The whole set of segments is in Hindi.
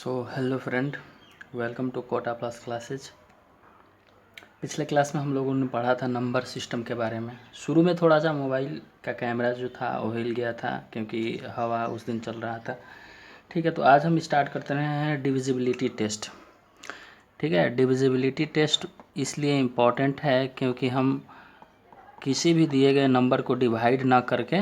So hello friend, welcome to Kota plus classes. पिछले क्लास में हम लोगों ने पढ़ा था नंबर सिस्टम के बारे में। शुरू में थोड़ा सा मोबाइल का कैमरा जो था वो हिल गया था क्योंकि हवा उस दिन चल रहा था। ठीक है, तो आज हम स्टार्ट करते हैं डिविजिबिलिटी टेस्ट। ठीक है, डिविजिबिलिटी टेस्ट इसलिए इम्पॉर्टेंट है क्योंकि हम किसी भी दिए गए नंबर को डिवाइड ना करके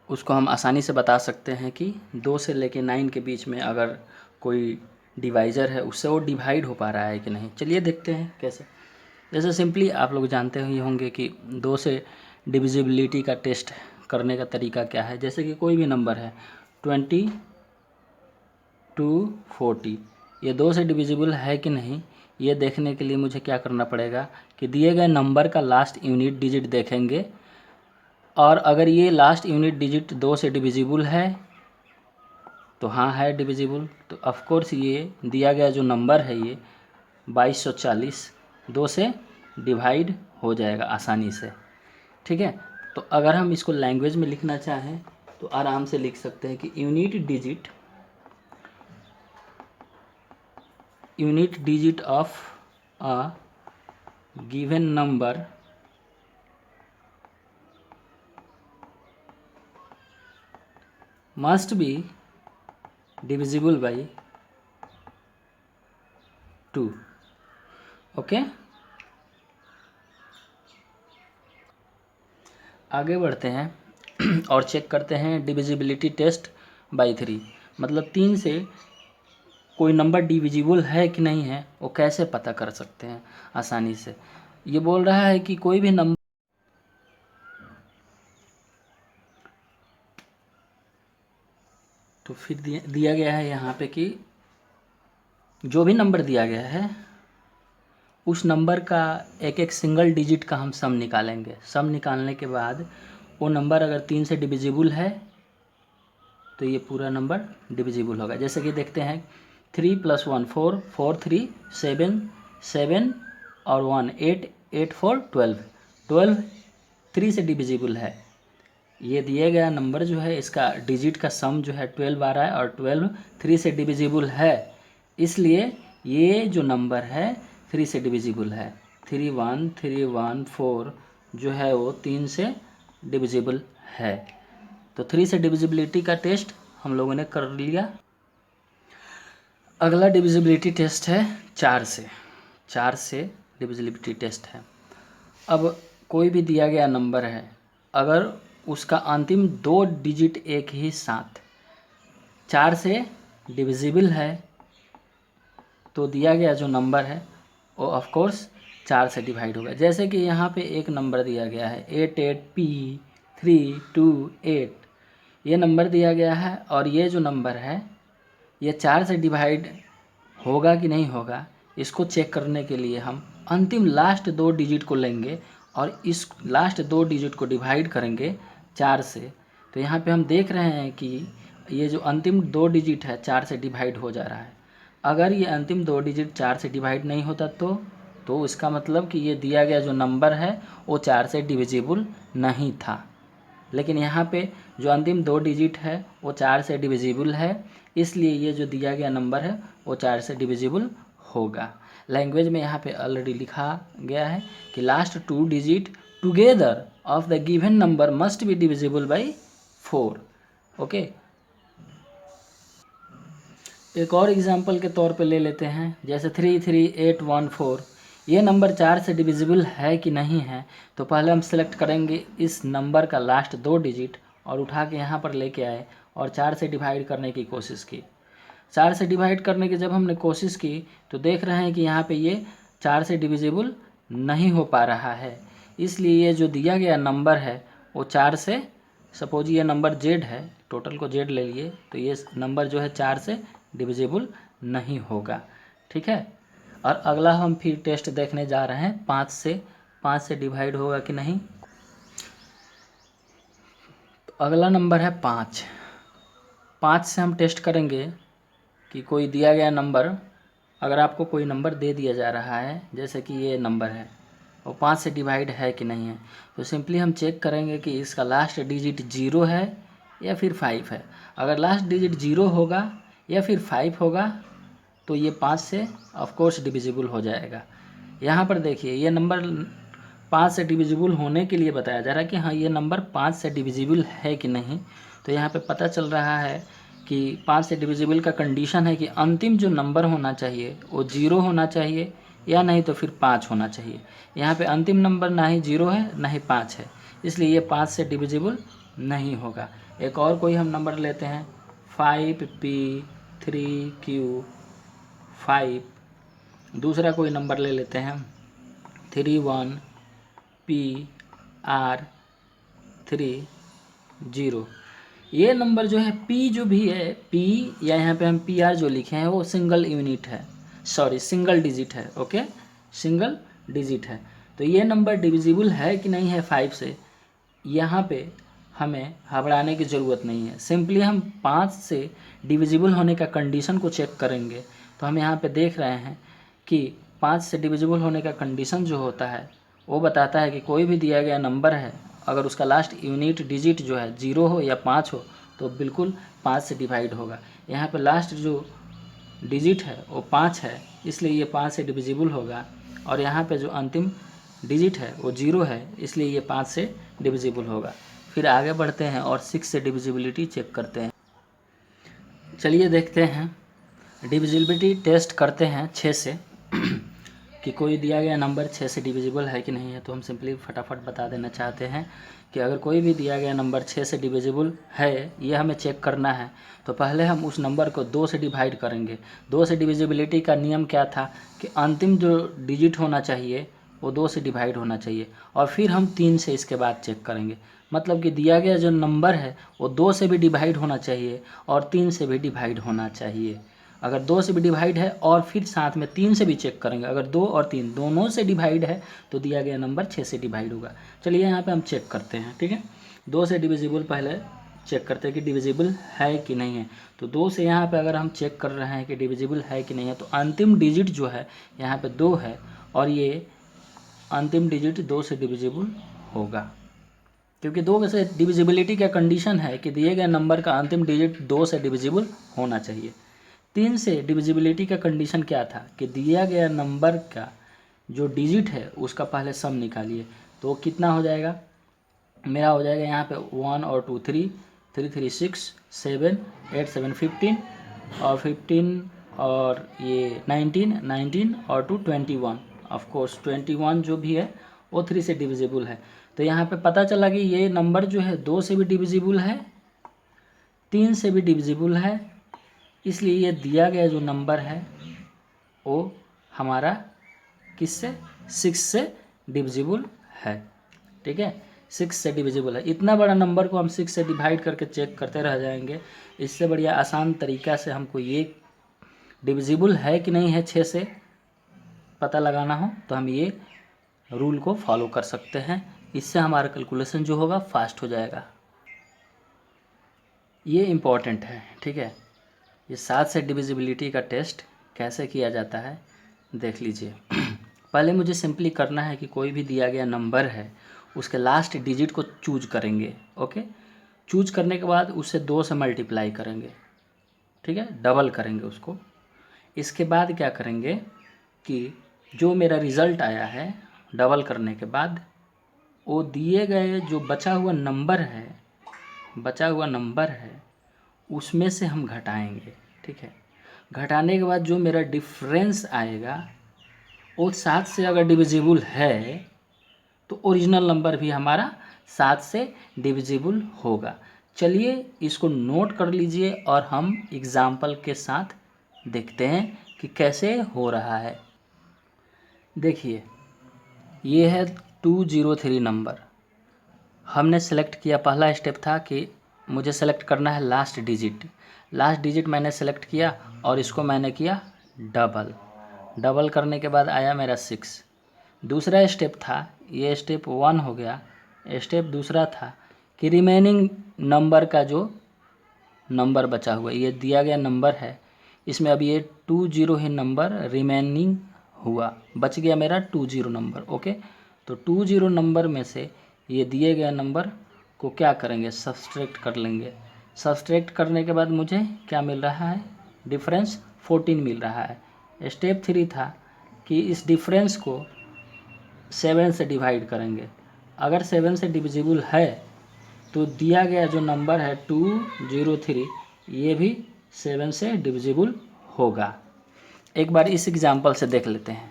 उसको हम आसानी से बता सकते हैं कि 2 से लेके 9 के बीच में अगर कोई डिवाइज़र है उससे वो डिवाइड हो पा रहा है कि नहीं। चलिए देखते हैं कैसे। जैसे सिंपली आप लोग जानते ही होंगे कि 2 से डिविजिबिलिटी का टेस्ट करने का तरीका क्या है। जैसे कि कोई भी नंबर है 20 to 40, ये 2 से डिविजिबल है कि नहीं, ये देखने के लिए मुझे क्या करना पड़ेगा कि दिए गए नंबर का लास्ट यूनिट डिजिट देखेंगे और अगर ये लास्ट यूनिट डिजिट 2 से डिविजिबल है तो हाँ है डिविजिबल। तो ऑफ कोर्स ये दिया गया जो नंबर है ये 2240 2 से डिवाइड हो जाएगा आसानी से। ठीक है, तो अगर हम इसको लैंग्वेज में लिखना चाहें तो आराम से लिख सकते हैं कि unit digit of a given number must be divisible by 2। Okay, आगे बढ़ते हैं और चेक करते हैं डिविजिबिलिटी टेस्ट बाई 3। मतलब 3 से कोई नंबर डिविजिबल है कि नहीं है वो कैसे पता कर सकते हैं आसानी से। ये बोल रहा है कि कोई भी नंबर, तो फिर दिया गया है यहाँ पे कि जो भी नंबर दिया गया है उस नंबर का एक एक सिंगल डिजिट का हम सम निकालेंगे। सम निकालने के बाद वो नंबर अगर 3 से डिविजिबल है तो ये पूरा नंबर डिविजिबल होगा। जैसे कि देखते हैं 3 + 1 4, 4 3 7, 7 और 1 8, 8 4 12, 12 3 से डिविजिबल है। ये दिए गया नंबर जो है इसका डिजिट का सम जो है 12 आ रहा है और 12 3 से डिविजिबल है, इसलिए ये जो नंबर है 3 से डिविजिबल है। 3 1 3 1 4 जो है वो 3 से डिविजिबल है। तो 3 से डिविजिबिलिटी का टेस्ट हम लोगों ने कर लिया। अगला डिविजिबिलिटी टेस्ट है 4 से। 4 से डिविजिबिलिटी टेस्ट है। अब कोई भी दिया गया नंबर है, अगर उसका अंतिम 2 डिजिट एक ही साथ 4 से डिविजिबल है तो दिया गया जो नंबर है वो ऑफ कोर्स 4 से डिवाइड होगा। जैसे कि यहाँ पे एक नंबर दिया गया है 88P328, ये नंबर दिया गया है और ये जो नंबर है ये 4 से डिवाइड होगा कि नहीं होगा, इसको चेक करने के लिए हम अंतिम लास्ट 2 डिजिट को लेंगे और इस लास्ट 2 डिजिट को डिवाइड करेंगे 4 से। तो यहाँ पे हम देख रहे हैं कि ये जो अंतिम 2 डिजिट है 4 से डिवाइड हो जा रहा है। अगर ये अंतिम 2 डिजिट 4 से डिवाइड नहीं होता तो इसका मतलब कि ये दिया गया जो नंबर है वो 4 से डिविजिबल नहीं था। लेकिन यहाँ पे जो अंतिम 2 डिजिट है वो 4 से डिविजिबल है, इसलिए ये जो दिया गया नंबर है वो 4 से डिविजिबल होगा। लैंग्वेज में यहाँ पे ऑलरेडी लिखा गया है कि last 2 digit together of the given number must be divisible by 4। Okay, एक और एग्जांपल के तौर पे ले लेते हैं। जैसे 33814, ये नंबर 4 से डिविजिबल है कि नहीं है, तो पहले हम सेलेक्ट करेंगे इस नंबर का लास्ट 2 डिजिट और उठा के यहाँ पर लेके आए और 4 से डिवाइड करने की कोशिश की। 4 से डिवाइड करने की जब हमने कोशिश की तो देख रहे हैं कि यहाँ पे ये 4 से डिविजिबल नहीं हो पा रहा है, इसलिए ये जो दिया गया नंबर है वो 4 से, सपोज ये नंबर Z है, टोटल को Z ले लिए, तो ये नंबर जो है 4 से डिविजिबल नहीं होगा। ठीक है, और अगला हम फिर टेस्ट देखने जा रहे हैं 5 से। 5 से डिवाइड होगा कि नहीं। तो अगला नंबर है 5। 5 से हम टेस्ट करेंगे कि कोई दिया गया नंबर, अगर आपको कोई नंबर दे दिया जा रहा है जैसे कि ये नंबर है, वो 5 से डिवाइड है कि नहीं है, तो सिंपली हम चेक करेंगे कि इसका लास्ट डिजिट 0 है या फिर 5 है। अगर लास्ट डिजिट 0 होगा या फिर 5 होगा तो ये 5 से ऑफ कोर्स डिविजिबल हो जाएगा। यहाँ पर देखिए ये नंबर 5 से डिविजिबल होने के लिए बताया जा रहा है कि हाँ ये नंबर 5 से डिविजिबल है कि नहीं। तो यहाँ पे पता चल रहा है कि 5 से डिविजिबल का कंडीशन है कि अंतिम जो नंबर होना चाहिए वो 0 होना चाहिए या नहीं तो फिर 5 होना चाहिए। यहाँ पे अंतिम नंबर ना ही 0 है ना ही 5 है, इसलिए ये 5 से डिविजिबल नहीं होगा। एक और कोई हम नंबर लेते हैं 5P3Q5। दूसरा कोई नंबर ले लेते हैं 31PR30। ये नंबर जो है P जो भी है P या यहाँ पे हम PR जो लिखे हैं वो सिंगल यूनिट है, सॉरी सिंगल डिजिट है। ओके, सिंगल डिजिट है। तो ये नंबर डिविजिबल है कि नहीं है 5 से, यहाँ पे हमें घबराने की ज़रूरत नहीं है। सिंपली हम 5 से डिविजिबल होने का कंडीशन को चेक करेंगे। तो हम यहाँ पे देख रहे हैं कि 5 से डिविजिबल होने का कंडीशन जो होता है वो बताता है कि कोई भी दिया गया नंबर है, अगर उसका लास्ट यूनिट डिजिट जो है 0 हो या 5 हो तो बिल्कुल 5 से डिवाइड होगा। यहाँ पे लास्ट जो डिजिट है वो 5 है, इसलिए ये 5 से डिविजिबल होगा। और यहाँ पे जो अंतिम डिजिट है वो 0 है, इसलिए ये 5 से डिविजिबल होगा। फिर आगे बढ़ते हैं और 6 से डिविजिबिलिटी चेक करते हैं। चलिए देखते हैं, डिविजिबिलिटी टेस्ट करते हैं 6 से कि कोई दिया गया नंबर 6 से डिविजिबल है कि नहीं है। तो हम सिंपली फटाफट बता देना चाहते हैं कि अगर कोई भी दिया गया नंबर 6 से डिविजिबल है, ये हमें चेक करना है, तो पहले हम उस नंबर को 2 से डिवाइड करेंगे। 2 से डिविजिबिलिटी का नियम क्या था कि अंतिम जो डिजिट होना चाहिए वो 2 से डिवाइड होना चाहिए, और फिर हम 3 से इसके बाद चेक करेंगे। मतलब कि दिया गया जो नंबर है वो 2 से भी डिवाइड होना चाहिए और 3 से भी डिवाइड होना चाहिए। अगर 2 से भी डिवाइड है और फिर साथ में 3 से भी चेक करेंगे, अगर 2 और 3 दोनों से डिवाइड है तो दिया गया नंबर 6 से डिवाइड होगा। चलिए यहाँ पे हम चेक करते हैं, ठीक है। 2 से डिविजिबल पहले चेक करते हैं कि डिविजिबल है कि नहीं है। तो 2 से यहाँ पे अगर हम चेक कर रहे हैं कि डिविजिबल है कि नहीं है, तो अंतिम डिजिट जो है यहाँ पे 2 है और ये अंतिम डिजिट 2 से डिविजिबल होगा, क्योंकि 2 से डिविजिबिलिटी का कंडीशन है कि दिए गए नंबर का अंतिम डिजिट 2 से डिविजिबल होना चाहिए। 3 से डिविजिबिलिटी का कंडीशन क्या था कि दिया गया नंबर का जो डिजिट है उसका पहले सम निकालिए। तो कितना हो जाएगा, मेरा हो जाएगा यहाँ पे 1 और 2 3, 3 3 6 7 8 7 15 और 15 और ये 19 और 2 21। ऑफ कोर्स 21 जो भी है वो 3 से डिविजिबल है। तो यहाँ पे पता चला कि ये नंबर जो है 2 से भी डिविजिबल है, 3 से भी डिविजिबल है, इसलिए ये दिया गया जो नंबर है वो हमारा किससे 6 से डिविजिबल है, ठीक है। 6 से डिविजिबल है। इतना बड़ा नंबर को हम 6 से डिवाइड करके चेक करते रह जाएंगे। इससे बढ़िया आसान तरीका से हमको ये डिविजिबल है कि नहीं है 6 से पता लगाना हो तो हम ये रूल को फॉलो कर सकते हैं। इससे हमारा कैलकुलेशन जो होगा फास्ट हो जाएगा। ये इम्पॉर्टेंट है, ठीक है। ये 7 से डिविजिबिलिटी का टेस्ट कैसे किया जाता है देख लीजिए। पहले मुझे सिंपली करना है कि कोई भी दिया गया नंबर है उसके लास्ट डिजिट को चूज करेंगे। ओके, चूज करने के बाद उसे 2 से मल्टीप्लाई करेंगे, ठीक है, डबल करेंगे उसको। इसके बाद क्या करेंगे कि जो मेरा रिज़ल्ट आया है डबल करने के बाद वो दिए गए जो बचा हुआ नंबर है उसमें से हम घटाएंगे, ठीक है। घटाने के बाद जो मेरा डिफरेंस आएगा वो 7 से अगर डिविजिबल है तो ओरिजिनल नंबर भी हमारा 7 से डिविजिबल होगा। चलिए इसको नोट कर लीजिए और हम एग्जाम्पल के साथ देखते हैं कि कैसे हो रहा है। देखिए ये है 203 नंबर। हमने सेलेक्ट किया, पहला स्टेप था कि मुझे सेलेक्ट करना है लास्ट डिजिट मैंने सेलेक्ट किया और इसको मैंने किया डबल करने के बाद आया मेरा 6। दूसरा स्टेप था, ये स्टेप 1 हो गया। स्टेप दूसरा था कि रिमेनिंग नंबर का जो नंबर बचा हुआ ये दिया गया नंबर है, इसमें अब ये 20 ही नंबर रिमेनिंग हुआ, बच गया मेरा 20 नंबर। ओके, तो 20 नंबर में से ये दिए गए नंबर को क्या करेंगे, सब्सट्रैक्ट कर लेंगे। सब्सट्रैक्ट करने के बाद मुझे क्या मिल रहा है डिफरेंस 14 मिल रहा है। स्टेप 3 था कि इस डिफरेंस को 7 से डिवाइड करेंगे। अगर 7 से डिविजिबल है तो दिया गया जो नंबर है 203 ये भी 7 से डिविजिबल होगा। एक बार इस एग्जाम्पल से देख लेते हैं।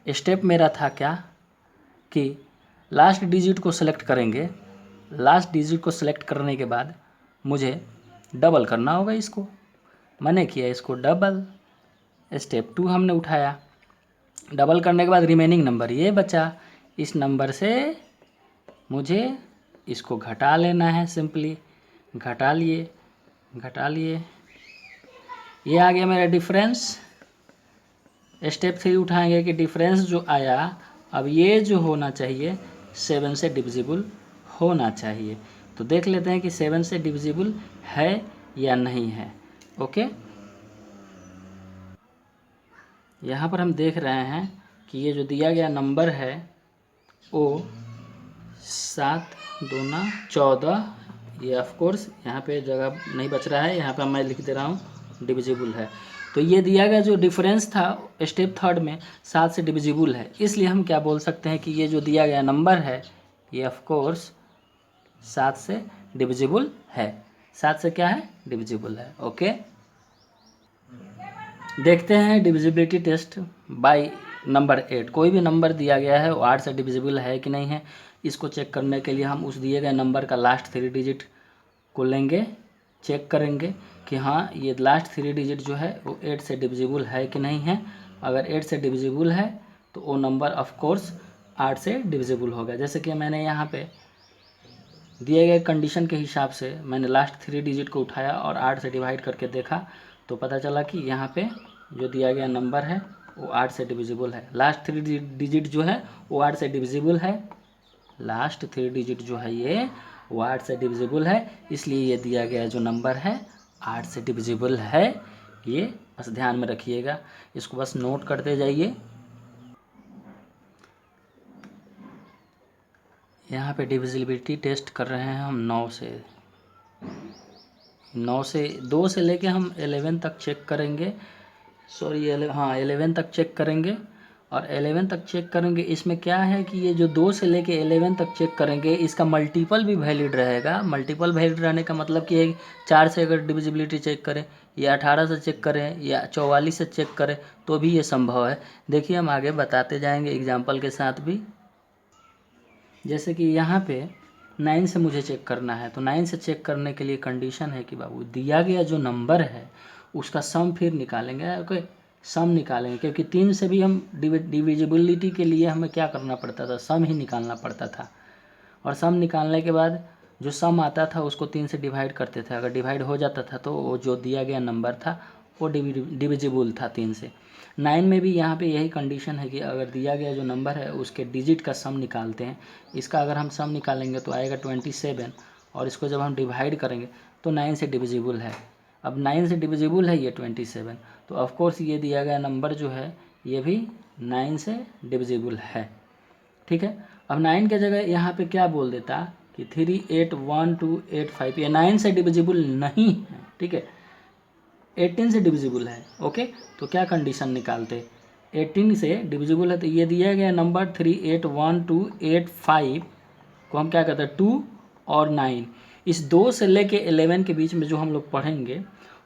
स्टेप मेरा था क्या कि लास्ट डिजिट को सेलेक्ट करेंगे। लास्ट डिजिट को सेलेक्ट करने के बाद मुझे डबल करना होगा इसको। मैंने किया इसको डबल। स्टेप 2 हमने उठाया। डबल करने के बाद रिमेनिंग नंबर ये बचा। इस नंबर से मुझे इसको घटा लेना है। सिंपली घटा लिए ये आ गया मेरा डिफरेंस। स्टेप 3 उठाएंगे कि डिफरेंस जो आया अब ये जो होना चाहिए 7 से डिविजिबल होना चाहिए। तो देख लेते हैं कि 7 से डिविजिबल है या नहीं है। ओके, यहाँ पर हम देख रहे हैं कि ये जो दिया गया नंबर है वो 7 दूना 14, ये ऑफ कोर्स यहाँ पे जगह नहीं बच रहा है, यहाँ पे मैं लिख दे रहा हूँ डिविजिबल है। तो ये दिया गया जो डिफरेंस था स्टेप 3 में 7 से डिविजिबल है, इसलिए हम क्या बोल सकते हैं कि ये जो दिया गया नंबर है ये ऑफ कोर्स 7 से डिविजिबल है। 7 से क्या है? डिविजिबल है। ओके, देखते हैं डिविजिबिलिटी टेस्ट बाय नंबर 8। कोई भी नंबर दिया गया है वो 8 से डिविजिबल है कि नहीं है, इसको चेक करने के लिए हम उस दिए गए नंबर का लास्ट 3 डिजिट को लेंगे, चेक करेंगे कि हाँ ये लास्ट 3 डिजिट जो है वो 8 से डिविजिबल है कि नहीं है। अगर 8 से डिविजिबल है तो वो नंबर ऑफ कोर्स 8 से डिविजिबल होगा। जैसे कि मैंने यहाँ पे दिए गए कंडीशन के हिसाब से मैंने लास्ट 3 डिजिट को उठाया और 8 से डिवाइड करके देखा तो पता चला कि यहाँ पे जो दिया गया नंबर है वो 8 से डिविजिबल है। लास्ट 3 डिजिट जो है वो 8 से डिविजिबल है। लास्ट 3 डिजिट जो है ये वो 8 से डिविजिबल है, इसलिए ये दिया गया जो नंबर है 8 से डिविजिबल है। ये बस ध्यान में रखिएगा, इसको बस नोट करते जाइए। यहाँ पे डिविजिबिलिटी टेस्ट कर रहे हैं हम 9 से 2 से लेके हम 11 तक चेक करेंगे। सॉरी, हाँ 11 तक चेक करेंगे और 11 तक चेक करेंगे। इसमें क्या है कि ये जो 2 से लेके 11 तक चेक करेंगे इसका मल्टीपल भी वैलिड रहेगा। मल्टीपल वैलिड रहने का मतलब कि है 4 से अगर डिविजिबिलिटी चेक करें या 18 से चेक करें या 44 से चेक करें तो भी ये संभव है। देखिए हम आगे बताते जाएंगे एग्जाम्पल के साथ भी। जैसे कि यहाँ पे 9 से मुझे चेक करना है, तो 9 से चेक करने के लिए कंडीशन है कि बाबू दिया गया जो नंबर है उसका सम फिर निकालेंगे। ओके, सम निकालेंगे क्योंकि 3 से भी हम डिविजिबिलिटी के लिए हमें क्या करना पड़ता था, सम ही निकालना पड़ता था। और सम निकालने के बाद जो सम आता था उसको 3 से डिवाइड करते थे। अगर डिवाइड हो जाता था तो वो जो दिया गया नंबर था वो डिविजिबल था 3 से। 9 में भी यहाँ पे यही कंडीशन है कि अगर दिया गया जो नंबर है उसके डिजिट का सम निकालते हैं। इसका अगर हम सम निकालेंगे तो आएगा 27 और इसको जब हम डिवाइड करेंगे तो 9 से डिविजिबल है। अब 9 से डिविजिबल है ये 27, तो ऑफकोर्स ये दिया गया नंबर जो है ये भी 9 से डिविजिबल है। ठीक है, अब 9 के जगह यहाँ पे क्या बोल देता कि 381285, ये 9 से डिविजिबल नहीं है। ठीक है, 18 से डिविजिबल है। ओके, तो क्या कंडीशन निकालते, 18 से डिविजिबल है तो ये दिया गया नंबर 381285 को हम क्या कहते हैं 2 और 9, इस 2 से लेके 11 के बीच में जो हम लोग पढ़ेंगे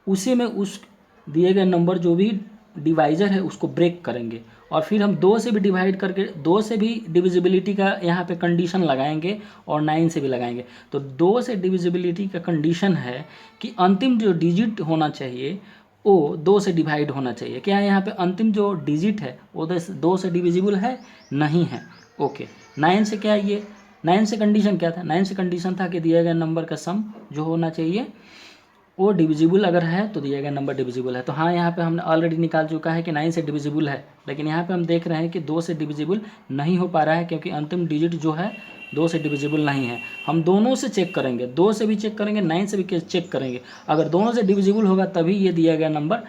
उसी में उस दिए गए नंबर जो भी डिवाइज़र है उसको ब्रेक करेंगे और फिर हम 2 से भी डिवाइड करके 2 से भी डिविजिबिलिटी का यहाँ पे कंडीशन लगाएंगे और 9 से भी लगाएंगे। तो 2 से डिविजिबिलिटी का कंडीशन है कि अंतिम जो डिजिट होना चाहिए वो 2 से डिवाइड होना चाहिए। क्या है यहाँ पे अंतिम जो डिजिट है वो 2 से डिविजिबल है नहीं है। ओके, 9 से क्या, ये 9 से कंडीशन क्या था, 9 से कंडीशन था कि दिया गया नंबर का सम जो होना चाहिए वो डिविजिबल अगर है तो दिया गया नंबर डिविजिबल है। तो हाँ, यहाँ पे हमने ऑलरेडी निकाल चुका है कि 9 से डिविजिबल है, लेकिन यहाँ पे हम देख रहे हैं कि 2 से डिविजिबल नहीं हो पा रहा है क्योंकि अंतिम डिजिट जो है 2 से डिविजिबल नहीं है। हम दोनों से चेक करेंगे, 2 से भी चेक करेंगे, 9 से भी चेक करेंगे। अगर दोनों से डिविजिबल होगा तभी ये दिया गया नंबर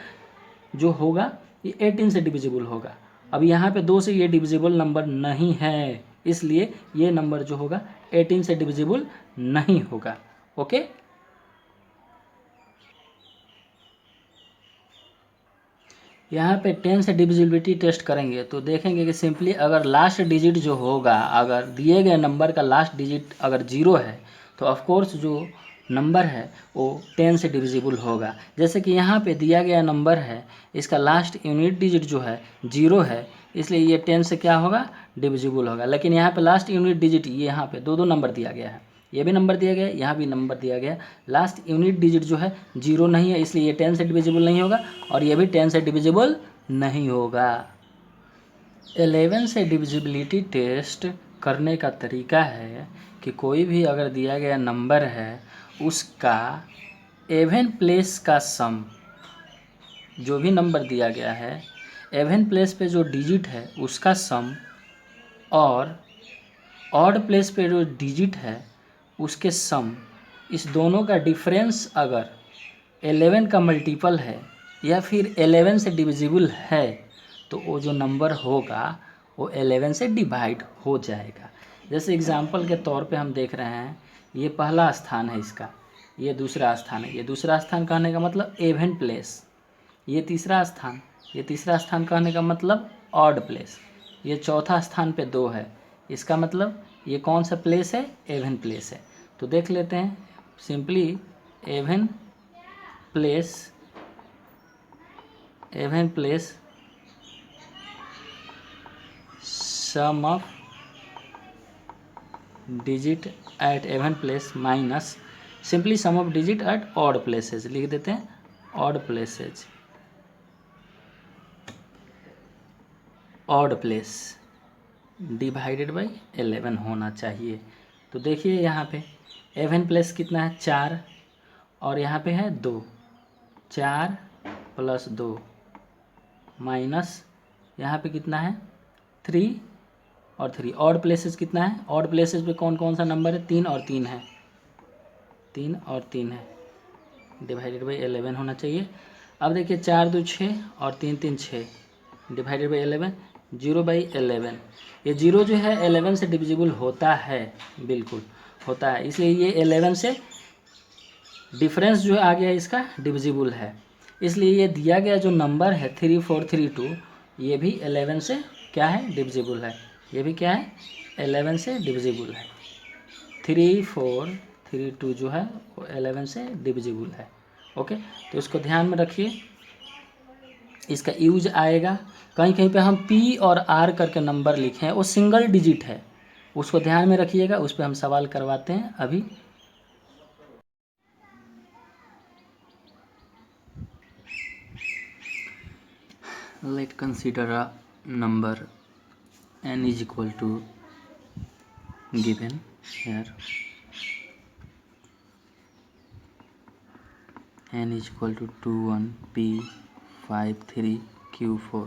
जो होगा ये 18 से डिविजिबल होगा। अब यहाँ पे 2 से ये डिविजिबल नंबर नहीं है, इसलिए ये नंबर जो होगा 18 से डिविजिबल नहीं होगा। ओके, यहाँ पे 10 से डिविजिबिलिटी टेस्ट करेंगे तो देखेंगे कि सिंपली अगर लास्ट डिजिट जो होगा, अगर दिए गए नंबर का लास्ट डिजिट अगर 0 है तो ऑफकोर्स जो नंबर है वो 10 से डिविजिबल होगा। जैसे कि यहाँ पे दिया गया नंबर है, इसका लास्ट यूनिट डिजिट जो है 0 है, इसलिए ये 10 से क्या होगा, डिविजिबल होगा। लेकिन यहाँ पे लास्ट यूनिट डिजिट, ये यहाँ पे दो नंबर दिया गया है, ये भी नंबर दिया गया है, यहाँ भी नंबर दिया गया है, लास्ट यूनिट डिजिट जो है 0 नहीं है, इसलिए ये 10 से डिविजिबल नहीं होगा और ये भी 10 से डिविजिबल नहीं होगा। 11 से डिविजिबिलिटी टेस्ट करने का तरीका है कि कोई भी अगर दिया गया नंबर है उसका एवन प्लेस का सम, जो भी नंबर दिया गया है एवन प्लेस पे जो डिजिट है उसका सम और ऑड प्लेस पे जो डिजिट है उसके सम, इस दोनों का डिफरेंस अगर 11 का मल्टीपल है या फिर 11 से डिविजिबल है तो वो जो नंबर होगा वो 11 से डिवाइड हो जाएगा। जैसे एग्जांपल के तौर पे हम देख रहे हैं, ये पहला स्थान है इसका, ये दूसरा स्थान है, ये दूसरा स्थान कहने का मतलब एवन प्लेस, ये तीसरा स्थान कहने का मतलब ऑड प्लेस, ये चौथा स्थान पे 2 है, इसका मतलब ये कौन सा प्लेस है, एवन प्लेस है। तो देख लेते हैं simply, even place sum of digit at even place minus simply sum of digit at odd places, लिख देते हैं ऑड प्लेस डिवाइडेड बाई 11 होना चाहिए। तो देखिए यहाँ पे एवन प्लेस कितना है, 4 और यहाँ पे है 2, 4 + 2 माइनस यहाँ पे कितना है 3 और 3। ऑड प्लेसेस कितना है, ऑड प्लेसेस पे कौन कौन सा नंबर है, 3 और 3 है, 3 और 3 है, डिवाइडेड बाई 11 होना चाहिए। अब देखिए 4 2 6 और 3 3 6 डिवाइडेड बाई 11, 0/11। ये 0 जो है 11 से डिविजिबल होता है, बिल्कुल होता है, इसलिए ये 11 से डिफरेंस जो आ गया इसका डिविजिबल है, इसलिए ये दिया गया जो नंबर है 3432 ये भी 11 से क्या है, डिविजिबल है, ये भी क्या है 11 से डिविजिबल है। 3432 जो है वो 11 से डिविजिबल है। ओके, तो इसको ध्यान में रखिए, इसका यूज आएगा कहीं कहीं पे हम P और R करके नंबर लिखे हैं, वो सिंगल डिजिट है, उसको ध्यान में रखिएगा, उस पर हम सवाल करवाते हैं अभी। Late consider a number n is equal to given here, n is equal to 2 1 P 5 3 Q 4।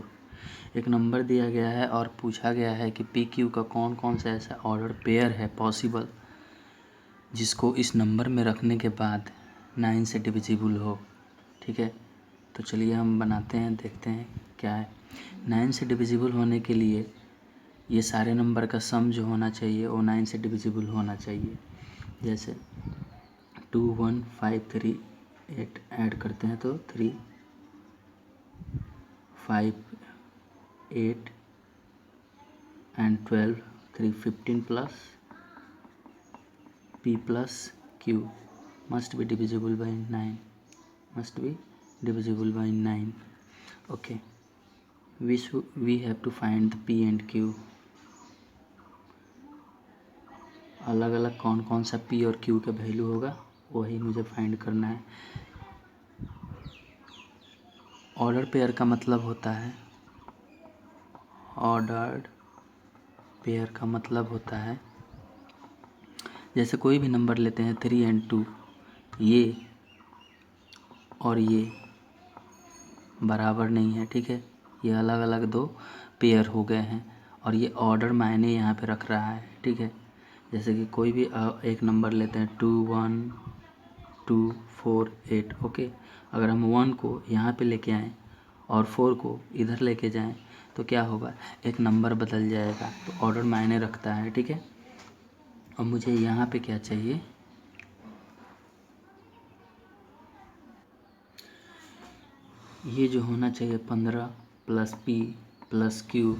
एक नंबर दिया गया है और पूछा गया है कि पी क्यू का कौन कौन सा ऐसा ऑर्डर पेयर है पॉसिबल जिसको इस नंबर में रखने के बाद 9 से डिविजिबल हो। ठीक है, तो चलिए हम बनाते हैं, देखते हैं क्या है। 9 से डिविजिबल होने के लिए ये सारे नंबर का सम जो होना चाहिए वो 9 से डिविजिबल होना चाहिए। जैसे 2 1 5 3 8 ऐड करते हैं तो 3 5 8 and 12 3 15 plus P plus Q must be divisible by 9, must be divisible by 9. Okay, we have to find the P and Q। अलग अलग कौन कौन सा P और Q का वैल्यू होगा वही मुझे फाइंड करना है। ऑर्डर पेयर का मतलब होता है, ऑर्डर्ड पेयर का मतलब होता है, जैसे कोई भी नंबर लेते हैं 3 and 2, ये और ये बराबर नहीं है, ठीक है, ये अलग अलग दो पेयर हो गए हैं और ये ऑर्डर मायने यहाँ पे रख रहा है। ठीक है, जैसे कि कोई भी एक नंबर लेते हैं 2 1 2 4 8। ओके, अगर हम 1 को यहाँ पे लेके आएँ और 4 को इधर लेके जाएं तो क्या होगा, एक नंबर बदल जाएगा, तो ऑर्डर मायने रखता है। ठीक है, और मुझे यहाँ पे क्या चाहिए, ये जो होना चाहिए 15 प्लस पी प्लस क्यू,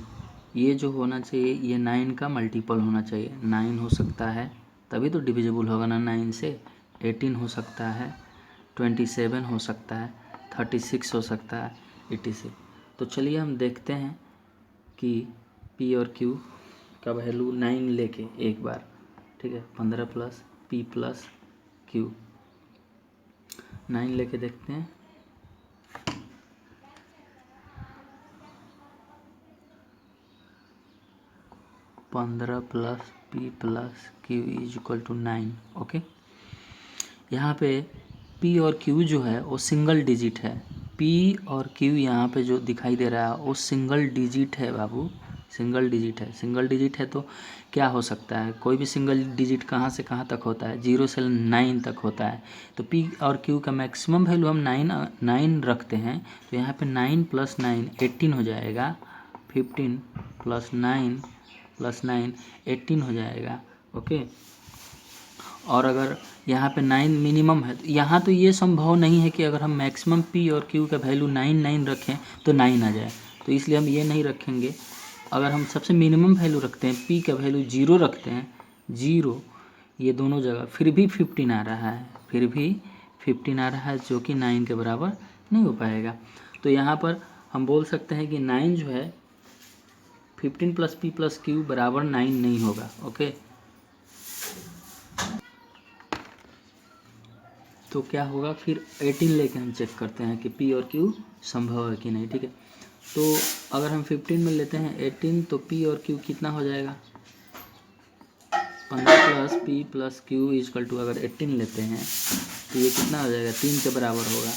ये जो होना चाहिए ये 9 का मल्टीपल होना चाहिए। 9 हो सकता है तभी तो डिविजिबल होगा ना 9 से। 18 हो सकता है, 27 हो सकता है, 36 हो सकता है, 86। तो चलिए हम देखते हैं कि पी और क्यू का वैल्यू 9 लेके एक बार, ठीक है। 15 प्लस पी प्लस क्यू, 9 लेके देखते हैं। पंद्रह plus P plus Q is equal to 9। Okay, यहाँ पे P और Q जो है वो सिंगल डिजिट है। P और Q यहाँ पे जो दिखाई दे रहा है वो सिंगल डिजिट है बाबू, सिंगल डिजिट है। सिंगल डिजिट है तो क्या हो सकता है, कोई भी सिंगल डिजिट कहाँ से कहाँ तक होता है, 0 से 9 तक होता है। तो P और Q का मैक्सिमम वैल्यू हम 9 रखते हैं। तो यहाँ पे 9 प्लस 9 18 हो जाएगा, 15 प्लस 9 प्लस 9 18 हो जाएगा। ओके, और अगर यहाँ पे 9 मिनिमम है, तो यहाँ तो ये संभव नहीं है कि अगर हम मैक्सिमम P और Q का वैल्यू 9 रखें तो 9 आ जाए, तो इसलिए हम ये नहीं रखेंगे। अगर हम सबसे मिनिमम वैल्यू रखते हैं, P का वैल्यू 0 रखते हैं, 0 ये दोनों जगह, फिर भी 15 आ रहा है, फिर भी 15 आ रहा है, जो कि 9 के बराबर नहीं हो पाएगा। तो यहाँ पर हम बोल सकते हैं कि 9 जो है 15 प्लस P प्लस Q बराबर 9 नहीं होगा। ओके, तो क्या होगा फिर 18 लेके हम चेक करते हैं कि P और Q संभव है कि नहीं, ठीक है। तो अगर हम 15 में लेते हैं 18 तो P और Q कितना हो जाएगा, 15 plus P plus Q is equal to, अगर 18 लेते हैं तो ये कितना हो जाएगा, 3 के बराबर होगा।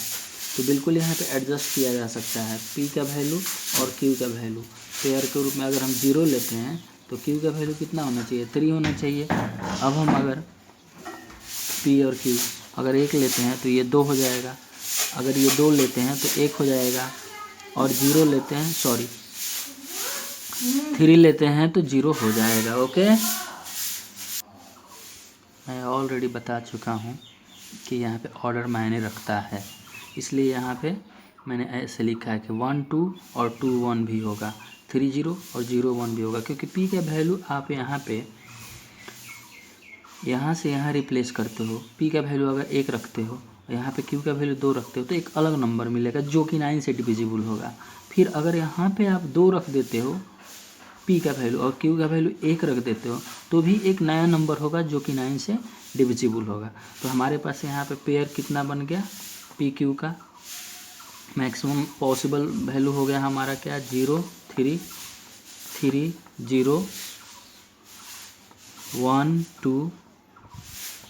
तो बिल्कुल यहाँ पे एडजस्ट किया जा सकता है P का वैल्यू और Q का वैल्यू। पेयर के रूप में अगर हम 0 लेते हैं तो Q का वैल्यू कितना होना चाहिए, 3 होना चाहिए। अब हम अगर P और Q अगर 1 लेते हैं तो ये 2 हो जाएगा, अगर ये 2 लेते हैं तो 1 हो जाएगा, और 0 लेते हैं, सॉरी 3 लेते हैं तो 0 हो जाएगा। ओके, मैं ऑलरेडी बता चुका हूँ कि यहाँ पे ऑर्डर मायने रखता है, इसलिए यहाँ पे मैंने ऐसे लिखा है कि 1 2 और 2 1 भी होगा, 3 0 और 0 1 भी होगा, क्योंकि P का वैल्यू आप यहाँ से यहाँ रिप्लेस करते हो। P का वैल्यू अगर 1 रखते हो, यहाँ पे Q का वैल्यू 2 रखते हो, तो एक अलग नंबर मिलेगा जो कि 9 से डिविजिबल होगा। फिर अगर यहाँ पे आप 2 रख देते हो P का वैल्यू और Q का वैल्यू 1 रख देते हो, तो भी एक नया नंबर होगा जो कि 9 से डिविजिबल होगा। तो हमारे पास यहाँ पे पेयर कितना बन गया, P Q का मैक्सिमम पॉसिबल वैल्यू हो गया हमारा क्या, 0 3 3 0 1 2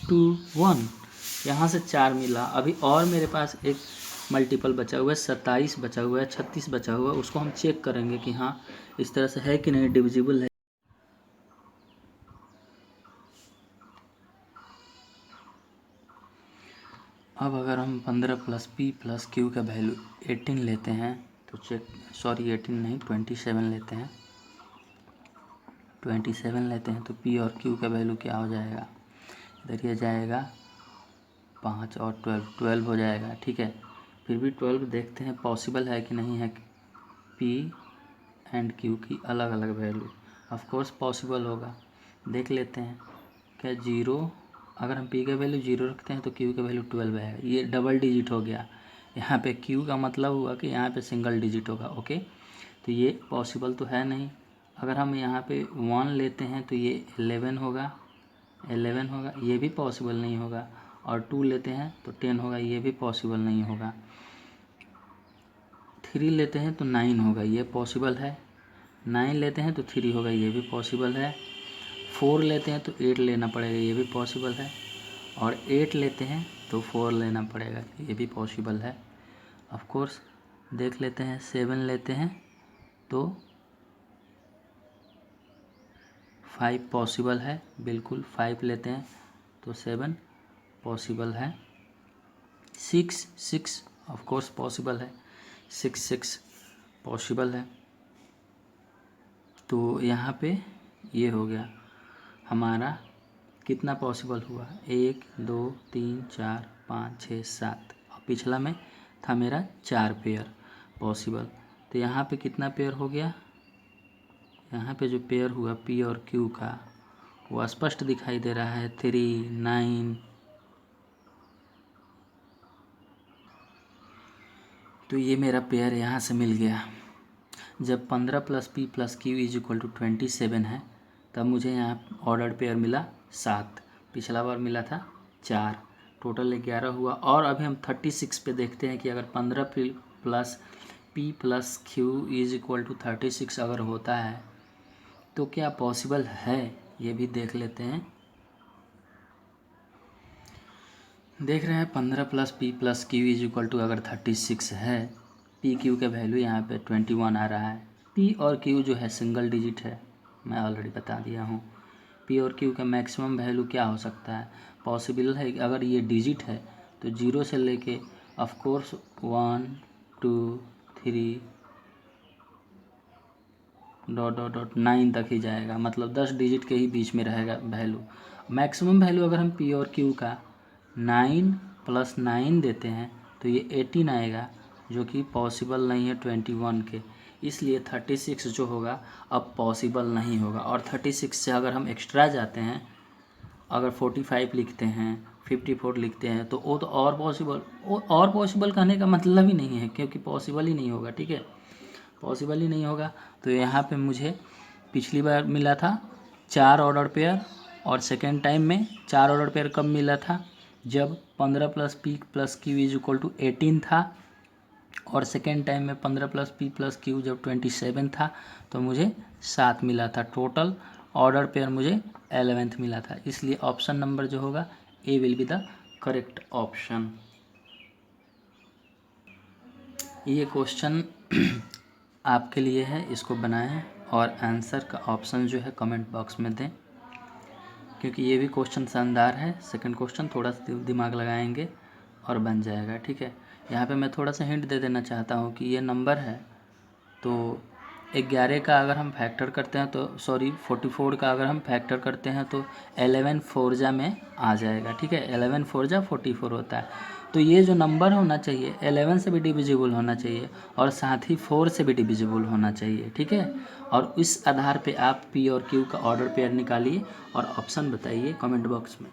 2 1, यहाँ से 4 मिला। अभी और मेरे पास एक मल्टीपल बचा हुआ है, 27 बचा हुआ है, 36 बचा हुआ है, उसको हम चेक करेंगे कि हाँ इस तरह से है कि नहीं, डिविजिबल है। अब अगर हम 15 प्लस P प्लस Q का वैल्यू 18 लेते हैं तो चेक, सॉरी 18 नहीं 27 लेते हैं, 27 लेते हैं तो P और Q का वैल्यू क्या हो जाएगा, इधर ये जाएगा 5 और 12 हो जाएगा, ठीक है। फिर भी 12 देखते हैं पॉसिबल है कि नहीं है P एंड Q की अलग अलग वैल्यू। ऑफ कोर्स पॉसिबल होगा, देख लेते हैं। क्या 0, अगर हम P का वैल्यू 0 रखते हैं तो Q का वैल्यू 12 है, ये डबल डिजिट हो गया। यहाँ पे Q का मतलब हुआ कि यहाँ पे सिंगल डिजिट होगा। ओके, तो ये पॉसिबल तो है नहीं। अगर हम यहाँ पे 1 लेते हैं तो ये 11 होगा, 11 होगा, ये भी पॉसिबल नहीं होगा। और 2 लेते हैं तो 10 होगा, ये भी पॉसिबल नहीं होगा। 3 लेते हैं तो 9 होगा, ये पॉसिबल है। 9 लेते हैं तो 3 होगा, ये भी पॉसिबल है। 4 लेते हैं तो 8 लेना पड़ेगा, ये भी पॉसिबल है। और 8 लेते हैं तो 4 लेना पड़ेगा, ये भी पॉसिबल है। ऑफ कोर्स देख लेते हैं, 7 लेते हैं तो 5 पॉसिबल है, बिल्कुल 5 लेते हैं तो 7 पॉसिबल है। 6 ऑफ कोर्स पॉसिबल है, 6 पॉसिबल है। तो यहाँ पे ये हो गया हमारा, कितना पॉसिबल हुआ, 1 2 3 4 5 6 7, और पिछला में था मेरा 4 पेयर। पॉसिबल। तो यहाँ पे कितना पेयर हो गया, यहाँ पे जो पेयर हुआ पी और क्यू का वो स्पष्ट दिखाई दे रहा है 3, 9। तो ये मेरा पेयर यहाँ से मिल गया। जब 15 + p + q = 27 है तब मुझे यहाँ ऑर्डर्ड पेयर मिला 7, पिछला बार मिला था 4, टोटल 11 हुआ। और अभी हम 36 पे देखते हैं कि अगर 15 + p + q = 36 अगर होता है तो क्या पॉसिबल है, ये भी देख लेते हैं। देख रहे हैं 15 + p + q = अगर 36 है, p q का वैल्यू यहाँ पे 21 आ रहा है। p और q जो है सिंगल डिजिट है, मैं ऑलरेडी बता दिया हूँ। p और q का मैक्सिमम वैल्यू क्या हो सकता है, पॉसिबल है कि अगर ये डिजिट है तो 0 से लेके ऑफ कोर्स 1, 2, 3 ... 9 तक ही जाएगा, मतलब 10 डिजिट के ही बीच में रहेगा वैल्यू। मैक्सिमम वैल्यू अगर हम p और q का 9 + 9 देते हैं तो ये 18 आएगा, जो कि पॉसिबल नहीं है 21 के। इसलिए 36 जो होगा अब पॉसिबल नहीं होगा। और 36 से अगर हम एक्स्ट्रा जाते हैं, अगर 45 लिखते हैं, 54 लिखते हैं तो वो तो और पॉसिबल कहने का मतलब ही नहीं है, क्योंकि पॉसिबल ही नहीं होगा। ठीक है, पॉसिबल ही नहीं होगा। तो यहाँ पे मुझे पिछली बार मिला था 4 ऑर्डर पेयर, और सेकेंड टाइम में 4 ऑर्डर पेयर कब मिला था, जब 15 + p + q = 18 था, और सेकेंड टाइम में 15 + p + q जब 27 था तो मुझे 7 मिला था। टोटल ऑर्डर पेयर मुझे 11th मिला था। इसलिए ऑप्शन नंबर जो होगा A will be the correct option. ये क्वेश्चन आपके लिए है, इसको बनाएं और आंसर का ऑप्शन जो है कमेंट बॉक्स में दें, क्योंकि ये भी क्वेश्चन शानदार है। सेकंड क्वेश्चन थोड़ा सा दिमाग लगाएंगे और बन जाएगा। ठीक है, यहाँ पे मैं थोड़ा सा हिंट दे देना चाहता हूँ कि ये नंबर है तो 11 का अगर हम फैक्टर करते हैं तो 44 का अगर हम फैक्टर करते हैं तो 11 फोरजा में आ जाएगा। ठीक है, 11 फोरजा 44 होता है। तो ये जो नंबर होना चाहिए 11 से भी डिविजिबल होना चाहिए और साथ ही 4 से भी डिविजिबल होना चाहिए। ठीक है, और इस आधार पे आप पी और क्यू का ऑर्डर पेयर निकालिए और ऑप्शन बताइए कमेंट बॉक्स में।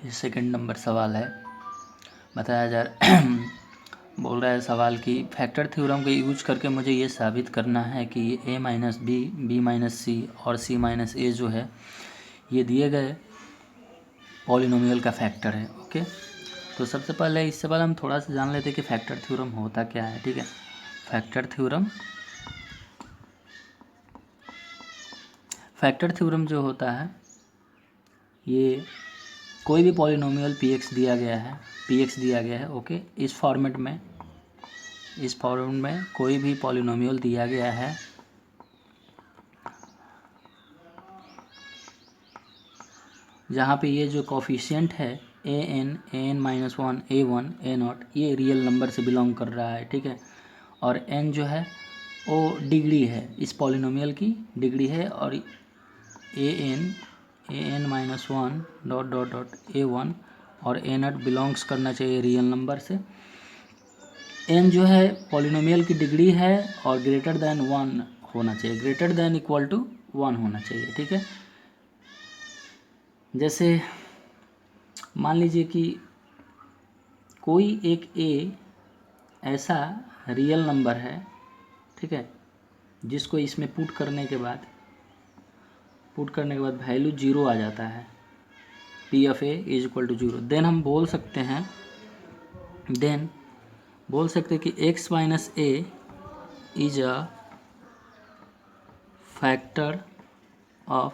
ये सेकंड नंबर सवाल है, बताया जा बोल रहा है सवाल की फैक्टर थ्योरम का यूज करके मुझे ये साबित करना है कि ये a - b, b - c और c - a जो है ये दिए गए पॉलिनोमियल का फैक्टर है। ओके, तो सबसे पहले इससे पहले हम थोड़ा सा जान लेते हैं कि फैक्टर थ्योरम होता क्या है। ठीक है, फैक्टर थ्योरम जो होता है, ये कोई भी पॉलिनोमियल px दिया गया है। ओके, इस फॉर्मेट में कोई भी पॉलिनोमियल दिया गया है जहाँ पे ये जो कोफिशिएंट है an -1 a1 a0 ये रियल नंबर से बिलोंग कर रहा है। ठीक है, और n जो है वो डिग्री है, इस पॉलिनोमियल की डिग्री है, और an -1 ... a1 और a0 बिलोंग्स करना चाहिए रियल नंबर से। n जो है पॉलिनोमियल की डिग्री है और ग्रेटर देन 1 होना चाहिए, ग्रेटर देन इक्वल टू 1 होना चाहिए। ठीक है, जैसे मान लीजिए कि कोई एक a ऐसा रियल नंबर है, ठीक है, जिसको इसमें पुट करने के बाद वैल्यू 0 आ जाता है, p of a = 0। देन हम बोल सकते हैं कि x - a is a factor of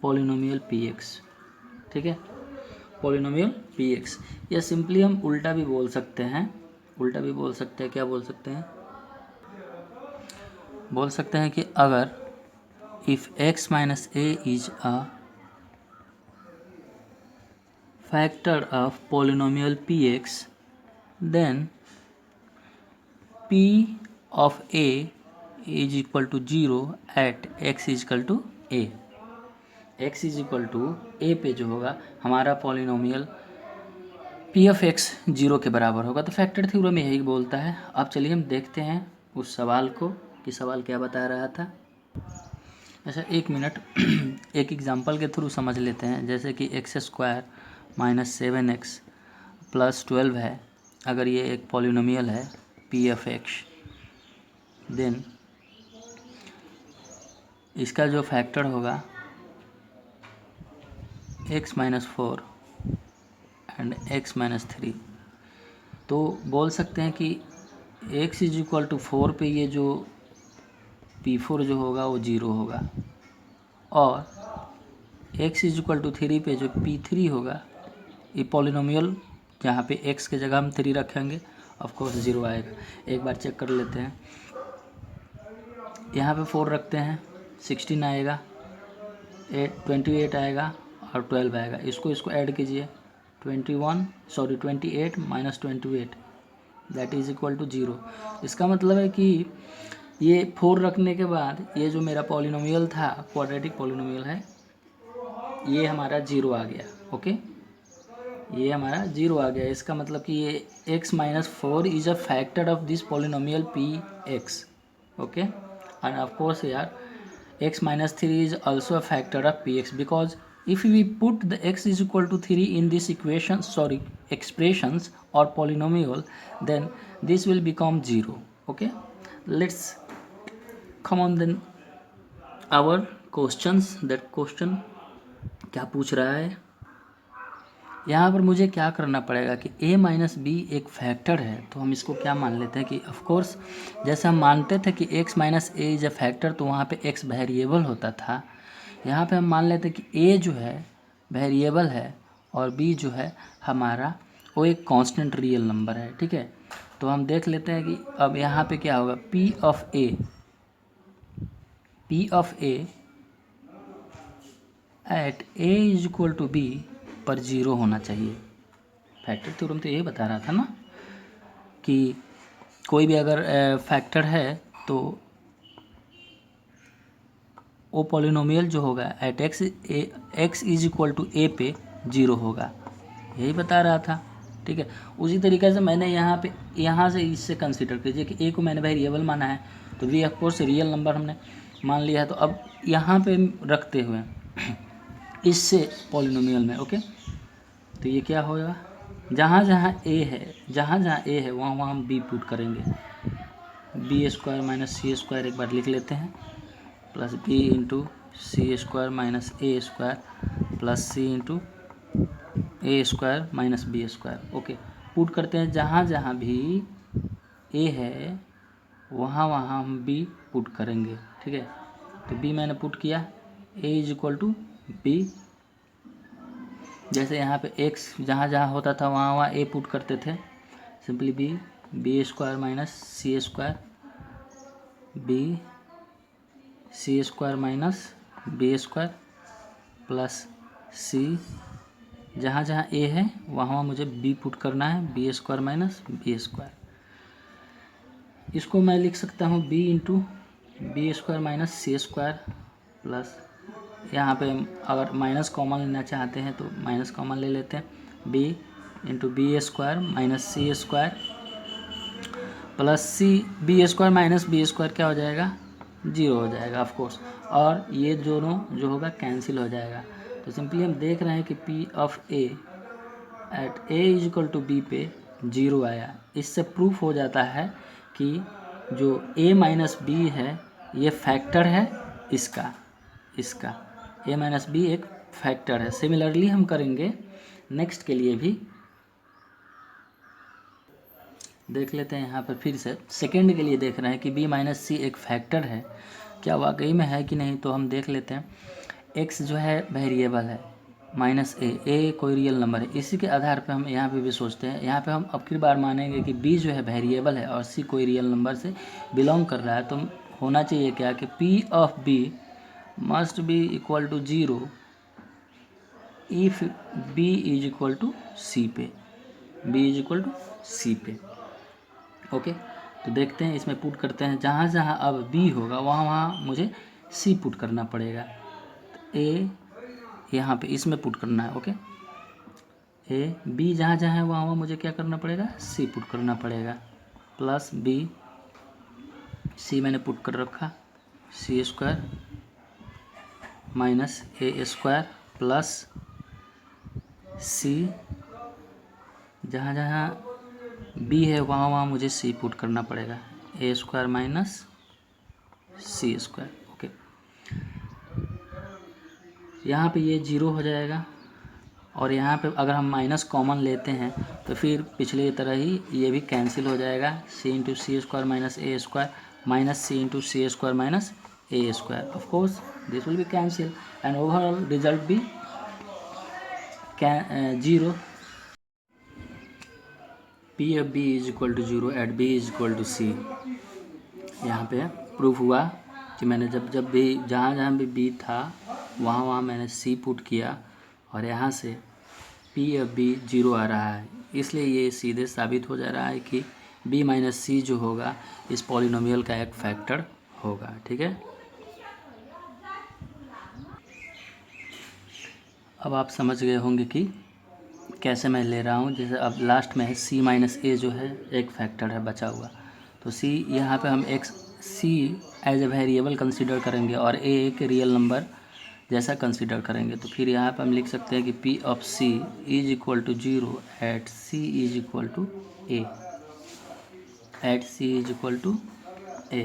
polynomial px। ठीक है, पॉलिनोमियल px, या सिंपली हम उल्टा भी बोल सकते हैं। क्या बोल सकते हैं? बोल सकते हैं कि अगर if x - a is a factor of polynomial px then p of a is equal to 0 at x equal to a। x equal to a पे जो होगा हमारा पॉलिनोमियल पी ऑफ एक्स 0 के बराबर होगा। तो फैक्टर थ्योरम यही बोलता है। अब चलिए हम देखते हैं उस सवाल को कि सवाल क्या बता रहा था। अच्छा, 1 मिनट एक एग्जांपल के थ्रू समझ लेते हैं। जैसे कि x square minus 7x plus 12 है। अगर ये एक पॉलिनोमियल है पी ऑफ एक्स, देन इसका जो फैक्टर होगा x minus 4 and x minus 3। तो बोल सकते हैं कि x इज इक्वल टू 4 पे ये जो P4 जो होगा वो 0 होगा, और x इज इक्वल टू 3 पे जो P3 होगा, ये पॉलिनोमियल जहाँ पे x के जगह हम 3 रखेंगे ऑफ कोर्स 0 आएगा। एक बार चेक कर लेते हैं। यहाँ पे 4 रखते हैं, 16 आएगा, 28 आएगा और 12 आएगा। इसको ऐड कीजिए, 28 minus 28 that is equal to 0। इसका मतलब है कि ये 4 रखने के बाद ये जो मेरा पॉलिनोमियल था, क्वाड्रेटिक पॉलिनोमियल है, ये हमारा 0 आ गया। ओके, ये हमारा 0 आ गया। इसका मतलब कि ये x minus 4 is a factor of this polynomial P x. Okay, end of course यार x minus 3 is also a factor of px, because if we put the x is equal to 3 in this equation, sorry, expressions or polynomial, then this will become 0. Okay, let's come on then our questions. That question क्या पूछ रहा है यहाँ पर? मुझे क्या करना पड़ेगा कि a माइनस बी एक फैक्टर है, तो हम इसको क्या मान लेते हैं कि ऑफ कोर्स जैसे हम मानते थे कि x minus A is a factor, तो वहाँ पे x वेरिएबल होता था। यहाँ पे हम मान लेते हैं कि a जो है वेरिएबल है और b जो है हमारा वो एक कांस्टेंट रियल नंबर है। ठीक है, तो हम देख लेते हैं कि अब यहाँ पे क्या होगा। p of a at a is equal to b पर 0 होना चाहिए। फैक्टर थ्योरम तो यही बता रहा था ना कि कोई भी अगर फैक्टर है तो वो पॉलिनोमियल जो होगा at x is equal to a पे 0 होगा, यही बता रहा था। ठीक है, उसी तरीके से मैंने यहाँ से इससे कंसीडर कीजिए कि a को मैंने वेरिएबल माना है, तो v of course real number हमने मान लिया है। तो अब यहाँ पे रखते हुए इससे पॉलिनोमियल में, ओके, तो ये क्या होगा, जहाँ जहाँ a है वहाँ हम b पुट करेंगे। B square minus C square एक बार लिख लेते हैं, plus B into C square minus A square plus C into A square minus B square. Okay, put करते हैं, जहाँ जहाँ भी a है वहाँ हम b पुट करेंगे। ठीक है, तो b मैंने पुट किया, a is equal to b। जैसे यहाँ पे x जहाँ जहाँ होता था वहाँ a पुट करते थे, simply B square minus C square, B C square minus B square plus C, जहाँ जहाँ a है वहाँ मुझे b पुट करना है, B square minus B square. इसको मैं लिख सकता हूँ b into B square minus C square plus, यहाँ पे अगर माइनस कॉमन लेना चाहते हैं तो माइनस कॉमन ले लेते हैं, b into B square minus C square plus C, B square minus B square क्या हो जाएगा, 0 हो जाएगा ऑफ कोर्स, और ये दोनों जो होगा कैंसिल हो जाएगा। तो सिंपली हम देख रहे हैं कि p of a at a is equal to b पे 0 आया। इससे प्रूफ हो जाता है कि जो a माइनस बी है ये फैक्टर है इसका a माइनस बी एक फैक्टर है। सिमिलरली हम करेंगे नेक्स्ट के लिए भी, देख लेते हैं यहाँ पर फिर से सेकेंड के लिए देख रहे हैं कि b माइनस सी एक फैक्टर है, क्या वाकई में है कि नहीं। तो हम देख लेते हैं, x जो है वेरिएबल है, माइनस a कोई रियल नंबर है, इसी के आधार पे हम यहाँ पे भी सोचते हैं। यहाँ पे हम अब की बार मानेंगे कि b जो है वेरिएबल है और c कोई रियल नंबर से बिलोंग कर रहा है, तो होना चाहिए क्या कि p ऑफ b must be equal to 0 if b is equal to c पे, ओके। तो देखते हैं, इसमें पुट करते हैं, जहाँ जहाँ अब b होगा वहाँ मुझे c पुट करना पड़ेगा। a यहाँ पे इसमें पुट करना है, ओके। ए बी जहाँ जहाँ है वहाँ वहाँ मुझे क्या करना पड़ेगा, सी पुट करना पड़ेगा, प्लस बी, सी मैंने पुट कर रखा, सी square minus A square plus C, जहाँ जहाँ बी है वहाँ वहाँ मुझे सी पुट करना पड़ेगा, ए square minus C square. Okay, यहाँ पे ये जीरो हो जाएगा और यहाँ पे अगर हम माइनस कॉमन लेते हैं तो फिर पिछले की तरह ही ये भी कैंसिल हो जाएगा, C into C square minus A square minus C into C square minus A square. Of course this will be cancel and overall result भी zero. P of B is equal to zero at B is equal to C. यहाँ पे प्रूफ हुआ कि मैंने जब भी जहाँ जहाँ भी बी था वहाँ वहाँ मैंने सी पुट किया और यहाँ से पी ऑफ बी जीरो आ रहा है, इसलिए ये सीधे साबित हो जा रहा है कि बी माइनस सी जो होगा इस पॉलिनोमियल का एक फैक्टर होगा। ठीक है, अब आप समझ गए होंगे कि कैसे मैं ले रहा हूँ। जैसे अब लास्ट में है सी माइनस ए जो है एक फैक्टर है बचा हुआ, तो सी यहाँ पे हम एक सी एज ए वेरिएबल कंसीडर करेंगे और ए एक रियल नंबर जैसा कंसीडर करेंगे। तो फिर यहाँ पे हम लिख सकते हैं कि P of C is equal to zero at C is equal to A, at C is equal to A.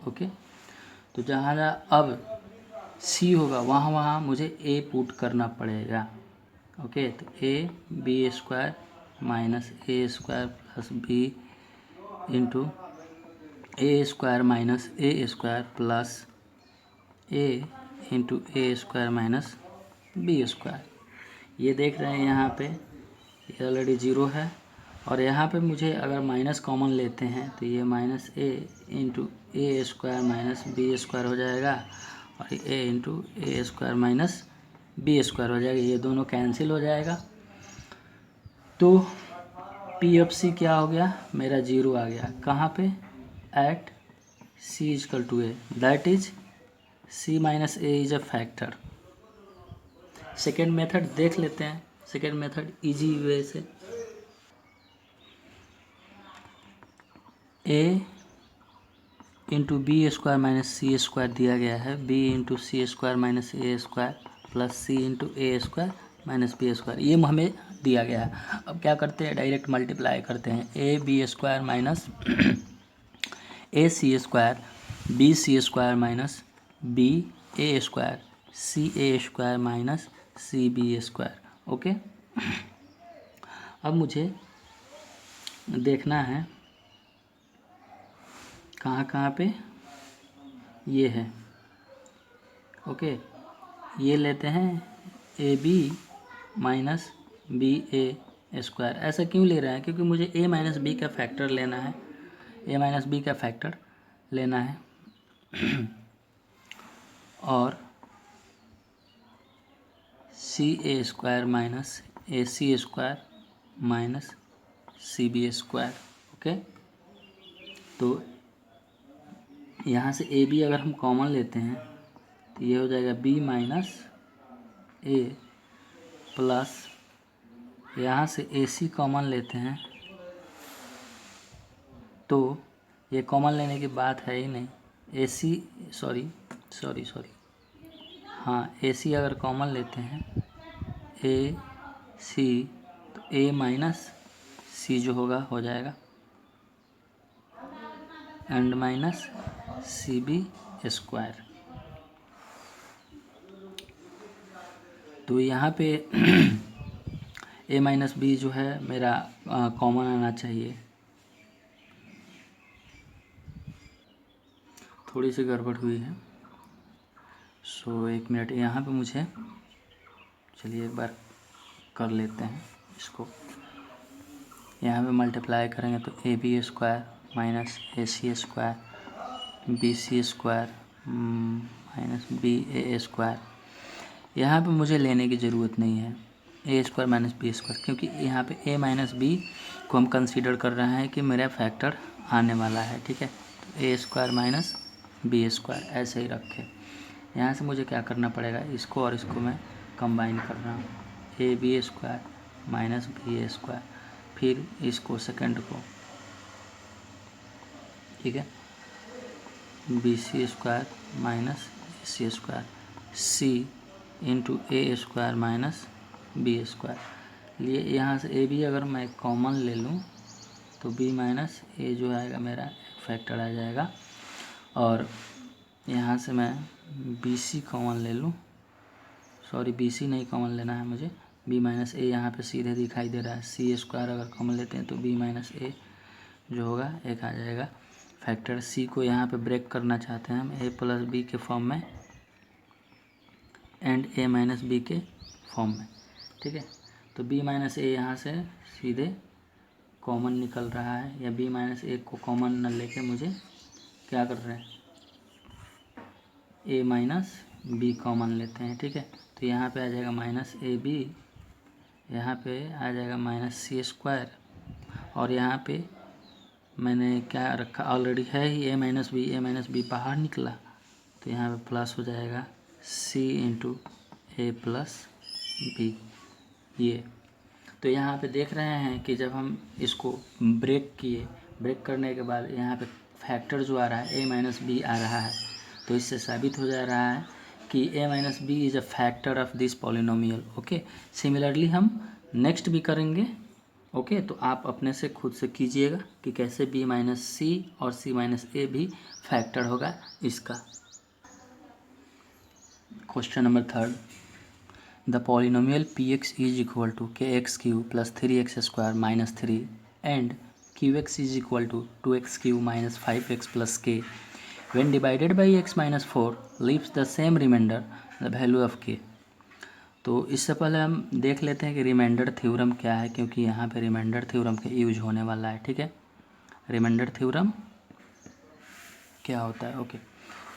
Okay, तो जहाँ जहाँ अब सी होगा वहाँ वहाँ मुझे ए पुट करना पड़ेगा। ओके, तो A B square minus A square plus B into A square minus A square plus A into A square minus B square. ये देख रहे हैं यहाँ पे ये ऑलरेडी जीरो है और यहाँ पे मुझे अगर माइनस कॉमन लेते हैं तो ये minus A into A square minus B square हो जाएगा और ए into A square minus B square हो जाएगा, ये दोनों कैंसिल हो जाएगा। तो पी ऑफ सी क्या हो गया मेरा, जीरो आ गया। कहाँ पे, at C is equal to A, that is C minus A is a factor. Second method देख लेते हैं, सेकेंड मेथड इजी वे से। A into B square minus C square दिया गया है, B into C square minus A square plus C into A square minus B square, ये हमें दिया गया है। अब क्या करते हैं, डायरेक्ट मल्टीप्लाई करते हैं, A B square minus A C square B C square minus B A square C A square minus C B square. Okay, अब मुझे देखना है कहाँ कहाँ पे ये है। ओके, ये लेते हैं A B minus B A square. ऐसा क्यों ले रहे हैं, क्योंकि मुझे ए माइनस बी का फैक्टर लेना है, ए माइनस बी का फैक्टर लेना है और C A square minus A C square minus C B square. Okay, तो यहाँ से ए बी अगर हम कॉमन लेते हैं तो ये हो जाएगा बी माइनस ए प्लस, यहाँ से ए सी कॉमन लेते हैं तो ये कॉमन लेने की बात है ही नहीं, ए सी सॉरी हाँ, ए सी अगर कॉमन लेते हैं ए सी तो ए माइनस सी जो होगा हो जाएगा and minus C B square. तो यहाँ पे ए माइनस बी जो है मेरा कॉमन आना चाहिए। थोड़ी सी गड़बड़ हुई है, सो एक मिनट यहाँ पे मुझे, चलिए एक बार कर लेते हैं इसको। यहाँ पे मल्टीप्लाई करेंगे तो A B square minus A C square B C square minus B A square. यहाँ पे मुझे लेने की ज़रूरत नहीं है A square minus B square, क्योंकि यहाँ पे ए माइनस बी को हम कंसीडर कर रहे हैं कि मेरा फैक्टर आने वाला है। ठीक है, तो ए स्क्वायर माइनस बी स्क्वायर ऐसे ही रखें। यहाँ से मुझे क्या करना पड़ेगा, इसको और इसको मैं कंबाइन कर रहा हूँ, A B square minus B square, फिर इसको सेकंड को, ठीक है, B C square minus C square, C into A square minus B square लिए। यहाँ से ए बी अगर मैं कॉमन ले लूँ तो बी माइनस ए जो आएगा मेरा फैक्टर आ जाएगा, और यहाँ से मैं बी सी कॉमन ले लूँ, सॉरी बी सी नहीं कॉमन लेना है मुझे, बी माइनस ए यहाँ पे सीधे दिखाई दे रहा है, सी स्क्वायर अगर कॉमन लेते हैं तो बी माइनस ए जो होगा एक आ जाएगा फैक्टर। सी को यहाँ पे ब्रेक करना चाहते हैं हम ए प्लस बी के फॉर्म में एंड ए माइनस बी के फॉर्म में, ठीक है। तो बी माइनस ए यहाँ से सीधे कॉमन निकल रहा है, या बी माइनस ए को कॉमन न लेके मुझे क्या कर रहे हैं, ए माइनस बी कॉमन लेते हैं, ठीक है। तो यहाँ पे आ जाएगा माइनस ए बी, यहाँ पे आ जाएगा माइनस सी स्क्वायर, और यहाँ पे मैंने क्या रखा ऑलरेडी है ही ए माइनस बी बाहर निकला, तो यहाँ पे प्लस हो जाएगा सी इंटू ए प्लस बी ये। तो यहाँ पे देख रहे हैं कि जब हम इसको ब्रेक किए, ब्रेक करने के बाद यहाँ पे फैक्टर जो आ रहा है ए माइनस बी आ रहा है, तो इससे साबित हो जा रहा है कि A minus B is a factor of this polynomial. Okay, similarly हम नेक्स्ट भी करेंगे। ओके, तो आप अपने से खुद से कीजिएगा कि कैसे बी माइनस सी और सी माइनस ए भी फैक्टर होगा इसका। Question number 3, the polynomial P X is equal to K X cube plus 3x square minus 3 and Q X is equal to 2x cube minus 5x plus k when divided by x minus 4 leaves the same remainder the value of k। तो इससे पहले हम देख लेते हैं कि रिमाइंडर थ्योरम क्या है, क्योंकि यहाँ पे रिमाइंडर थ्योरम का यूज होने वाला है, ठीक है। रिमाइंडर थ्योरम क्या होता है? ओके,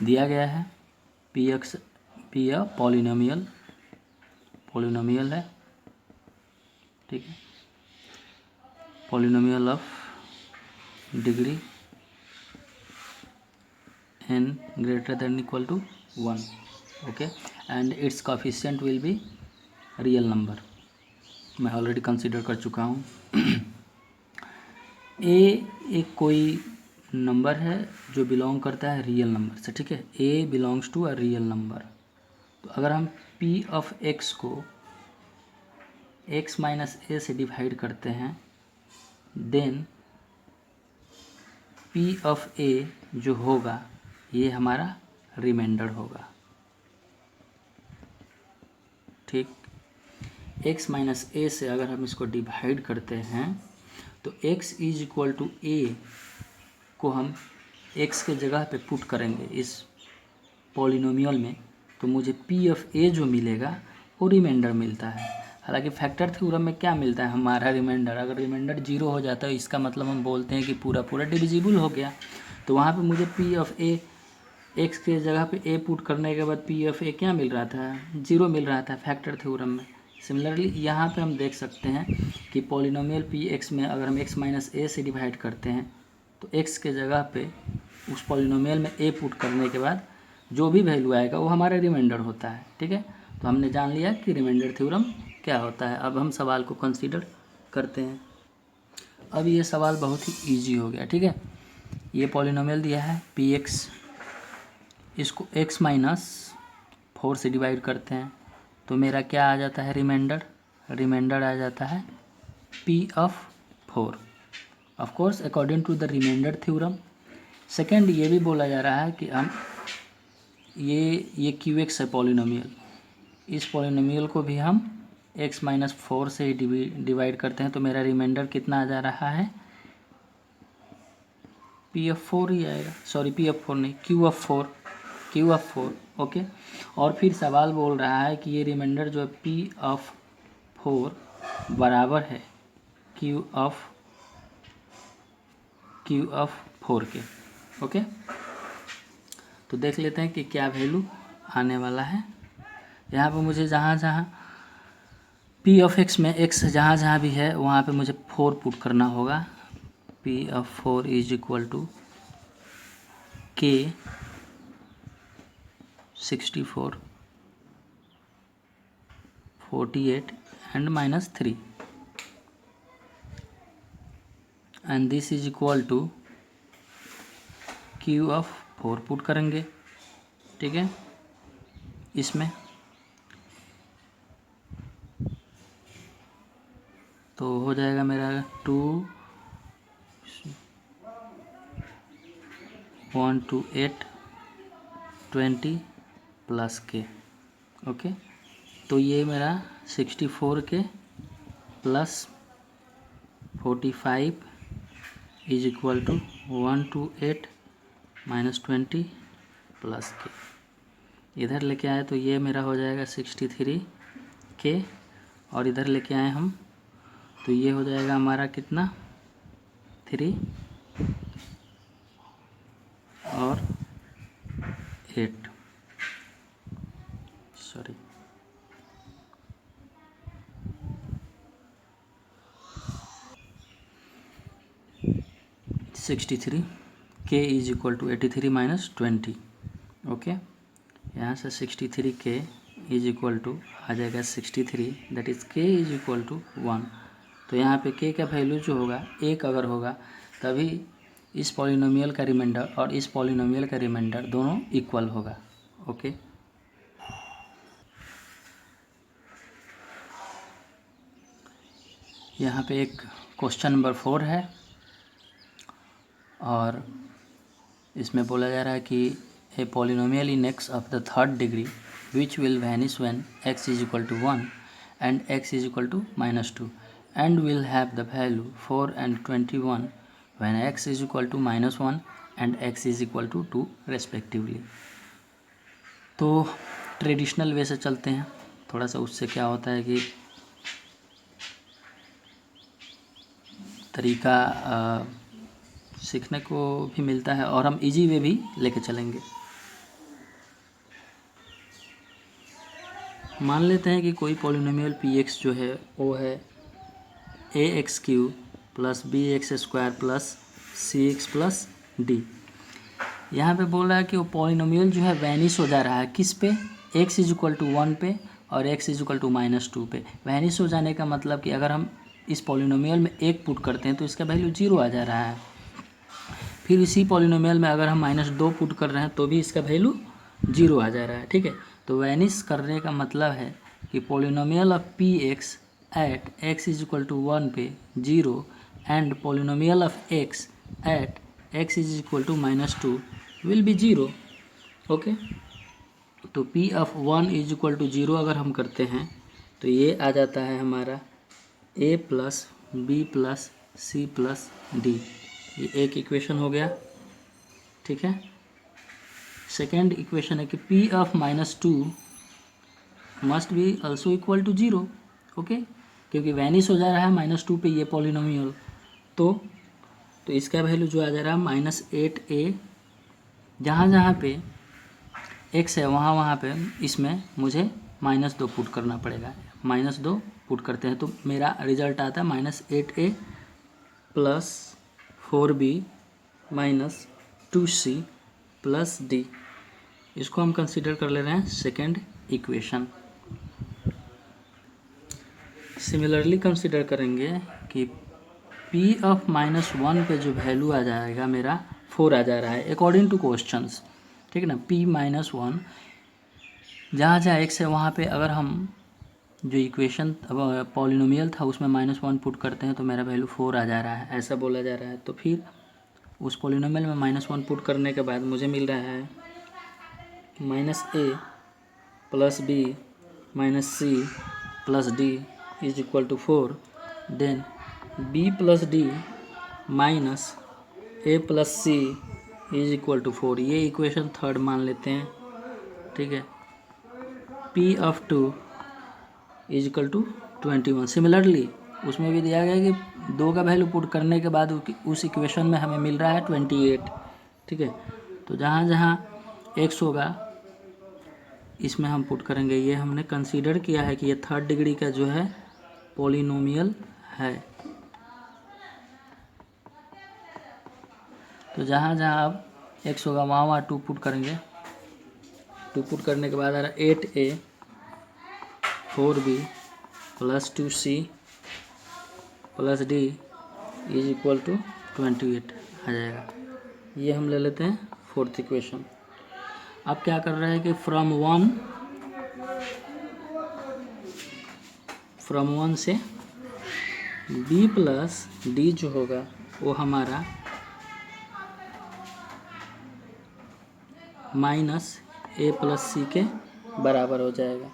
दिया गया है P x, P a polynomial है, ठीक है, polynomial of degree n greater than equal to 1, okay, and its coefficient will be real number. मैं ऑलरेडी कंसीडर कर चुका हूँ। ए एक कोई नंबर है जो बिलोंग करता है रियल नंबर से, ठीक है, A belongs to a real number. तो अगर हम पी ऑफ एक्स को एक्स माइनस ए से डिवाइड करते हैं, देन पी ऑफ ए जो होगा ये हमारा रिमाइंडर होगा, ठीक। x माइनस ए से अगर हम इसको डिवाइड करते हैं तो x इज इक्वल टू ए को हम x के जगह पे पुट करेंगे इस पॉलिनोमियल में, तो मुझे p ऑफ a जो मिलेगा वो रिमाइंडर मिलता है। हालांकि फैक्टर थ्योरम में क्या मिलता है हमारा रिमाइंडर, अगर रिमाइंडर 0 हो जाता है इसका मतलब हम बोलते हैं कि पूरा पूरा डिविजिबल हो गया। तो वहाँ पे मुझे p ऑफ a x के जगह पे a पुट करने के बाद p ऑफ a क्या मिल रहा था, 0 मिल रहा था फैक्टर थ्योरम में। सिमिलरली यहाँ पे हम देख सकते हैं कि पॉलिनोमियल पी एक्स में अगर हम x माइनस ए से डिवाइड करते हैं तो x के जगह पे उस पॉलिनोमियल में a पुट करने के बाद जो भी वैल्यू आएगा वो हमारा रिमाइंडर होता है, ठीक है। तो हमने जान लिया कि रिमाइंडर थ्योरम क्या होता है। अब हम सवाल को कंसीडर करते हैं। अब ये सवाल बहुत ही ईजी हो गया, ठीक है। ये पॉलिनोमियल दिया है पी एक्स, इसको x माइनस 4 से डिवाइड करते हैं तो मेरा क्या आ जाता है रिमाइंडर आ जाता है p of 4, of course according to the remainder theorem. Second ये भी बोला जा रहा है कि हम ये क्यू एक्स है पॉलिनोमियल, इस पॉलिनोमियल को भी हम x माइनस 4 से ही डिवाइड करते हैं तो मेरा रिमाइंडर कितना आ जा रहा है, p ऑफ 4 ही आएगा, सॉरी p ऑफ 4 नहीं, q ऑफ 4, ओके। और फिर सवाल बोल रहा है कि ये रिमाइंडर जो है p ऑफ 4 बराबर है q ऑफ 4 के, ओके। तो देख लेते हैं कि क्या वैल्यू आने वाला है। यहाँ पे मुझे जहाँ जहाँ p ऑफ x में x जहाँ जहाँ भी है वहाँ पे मुझे 4 पुट करना होगा। p of 4 is equal to k 64 48 and minus 3, and this is equal to Q of 4 put करेंगे, ठीक है। इसमें तो हो जाएगा मेरा 2 1 2 8 20 प्लस के, ओके। तो ये मेरा 64 K plus 45 is equal to 128 minus 20 plus K. इधर लेके आए तो ये मेरा हो जाएगा 63 के, और इधर लेके आए हम तो ये हो जाएगा हमारा कितना 3 और 8, सॉरी 63 के is equal to 83 minus 20, okay. यहाँ से 63 के इज इक्वल टू आ जाएगा 63, दैट इज़ के इज इक्वल टू 1। तो यहाँ पे के का वैल्यू जो होगा 1 अगर होगा तभी इस पॉलिनोमियल का रिमाइंडर और इस पॉलिनोमियल का रिमाइंडर दोनों इक्वल होगा, ओके। यहाँ पे एक क्वेश्चन नंबर 4 है और इसमें बोला जा रहा है कि a polynomial in x of the third degree which will vanish when x is equal to 1 and x is equal to -2 and will have the value 4 and 21 when x is equal to -1 and x is equal to 2 respectively. तो ट्रेडिशनल वे से चलते हैं थोड़ा सा, उससे क्या होता है कि तरीका सीखने को भी मिलता है और हम इजी वे भी लेके चलेंगे। मान लेते हैं कि कोई पॉलिनोमियल पी एक्स जो है वो है A X cube plus B X square plus C X plus D. यहाँ पे बोल रहा है कि वो पॉलिनोमियल जो है वैनिश हो जा रहा है किस पे, एक्स इज इक्वल टू 1 पे और एक्स इज इक्वल टू -2 पे। वैनिश हो जाने का मतलब कि अगर हम इस पॉलिनोमियल में 1 पुट करते हैं तो इसका वैल्यू 0 आ जा रहा है। फिर इसी पॉलिनोमियल में अगर हम -2 पुट कर रहे हैं तो भी इसका वैल्यू 0 आ जा रहा है, ठीक है। तो वैनिश करने का मतलब है कि polynomial of P X at X is equal to 1 पे 0 and polynomial of X at X is equal to -2 will be 0, okay. तो P of 1 is equal to 0 अगर हम करते हैं तो ये आ जाता है हमारा a plus b plus c plus d. ये एक इक्वेशन हो गया, ठीक है। सेकेंड इक्वेशन है कि p of -2 must be also equal to 0, okay, क्योंकि वैनिश हो जा रहा है -2 पे ये पॉलिनोमियल। तो इसका वैल्यू जो आ जा रहा है -8a, जहाँ जहाँ पे x है वहाँ पे इसमें मुझे -2 पुट करना पड़ेगा। -2 पुट करते हैं तो मेरा रिजल्ट आता है -8a plus 4b minus 2c plus d। इसको हम कंसीडर कर ले रहे हैं सेकेंड इक्वेशन। सिमिलरली कंसीडर करेंगे कि p ऑफ -1 पे जो वैल्यू आ जाएगा मेरा 4 आ जा रहा है अकॉर्डिंग टू क्वेश्चंस, ठीक है ना। p -1 जहाँ जहाँ x है वहाँ पे अगर हम जो इक्वेशन पॉलिनोमियल था उसमें -1 पुट करते हैं तो मेरा वैल्यू 4 आ जा रहा है, ऐसा बोला जा रहा है। तो फिर उस पॉलिनोमियल में -1 पुट करने के बाद मुझे मिल रहा है -a plus b minus c plus d is equal to 4, then b plus d minus a plus c is equal to 4। ये इक्वेशन थर्ड मान लेते हैं, ठीक है। p of 2 is equal to 21। Similarly उसमें भी दिया गया है कि 2 का वैल्यू पुट करने के बाद उस इक्वेशन में हमें मिल रहा है 28, ठीक है। तो जहाँ जहाँ x होगा इसमें हम पुट करेंगे। ये हमने कंसीडर किया है कि ये थर्ड डिग्री का जो है पॉलिनोमियल है। तो जहाँ जहाँ अब x होगा वहाँ 2 पुट करेंगे। 2 पुट करने के बाद आ रहा है 8a 4b plus 2c plus d is equal to 28 आ जाएगा। ये हम ले लेते हैं फोर्थ इक्वेशन। अब क्या कर रहे हैं कि फ्रॉम वन से b प्लस डी जो होगा वो हमारा माइनस a प्लस सी के बराबर हो जाएगा,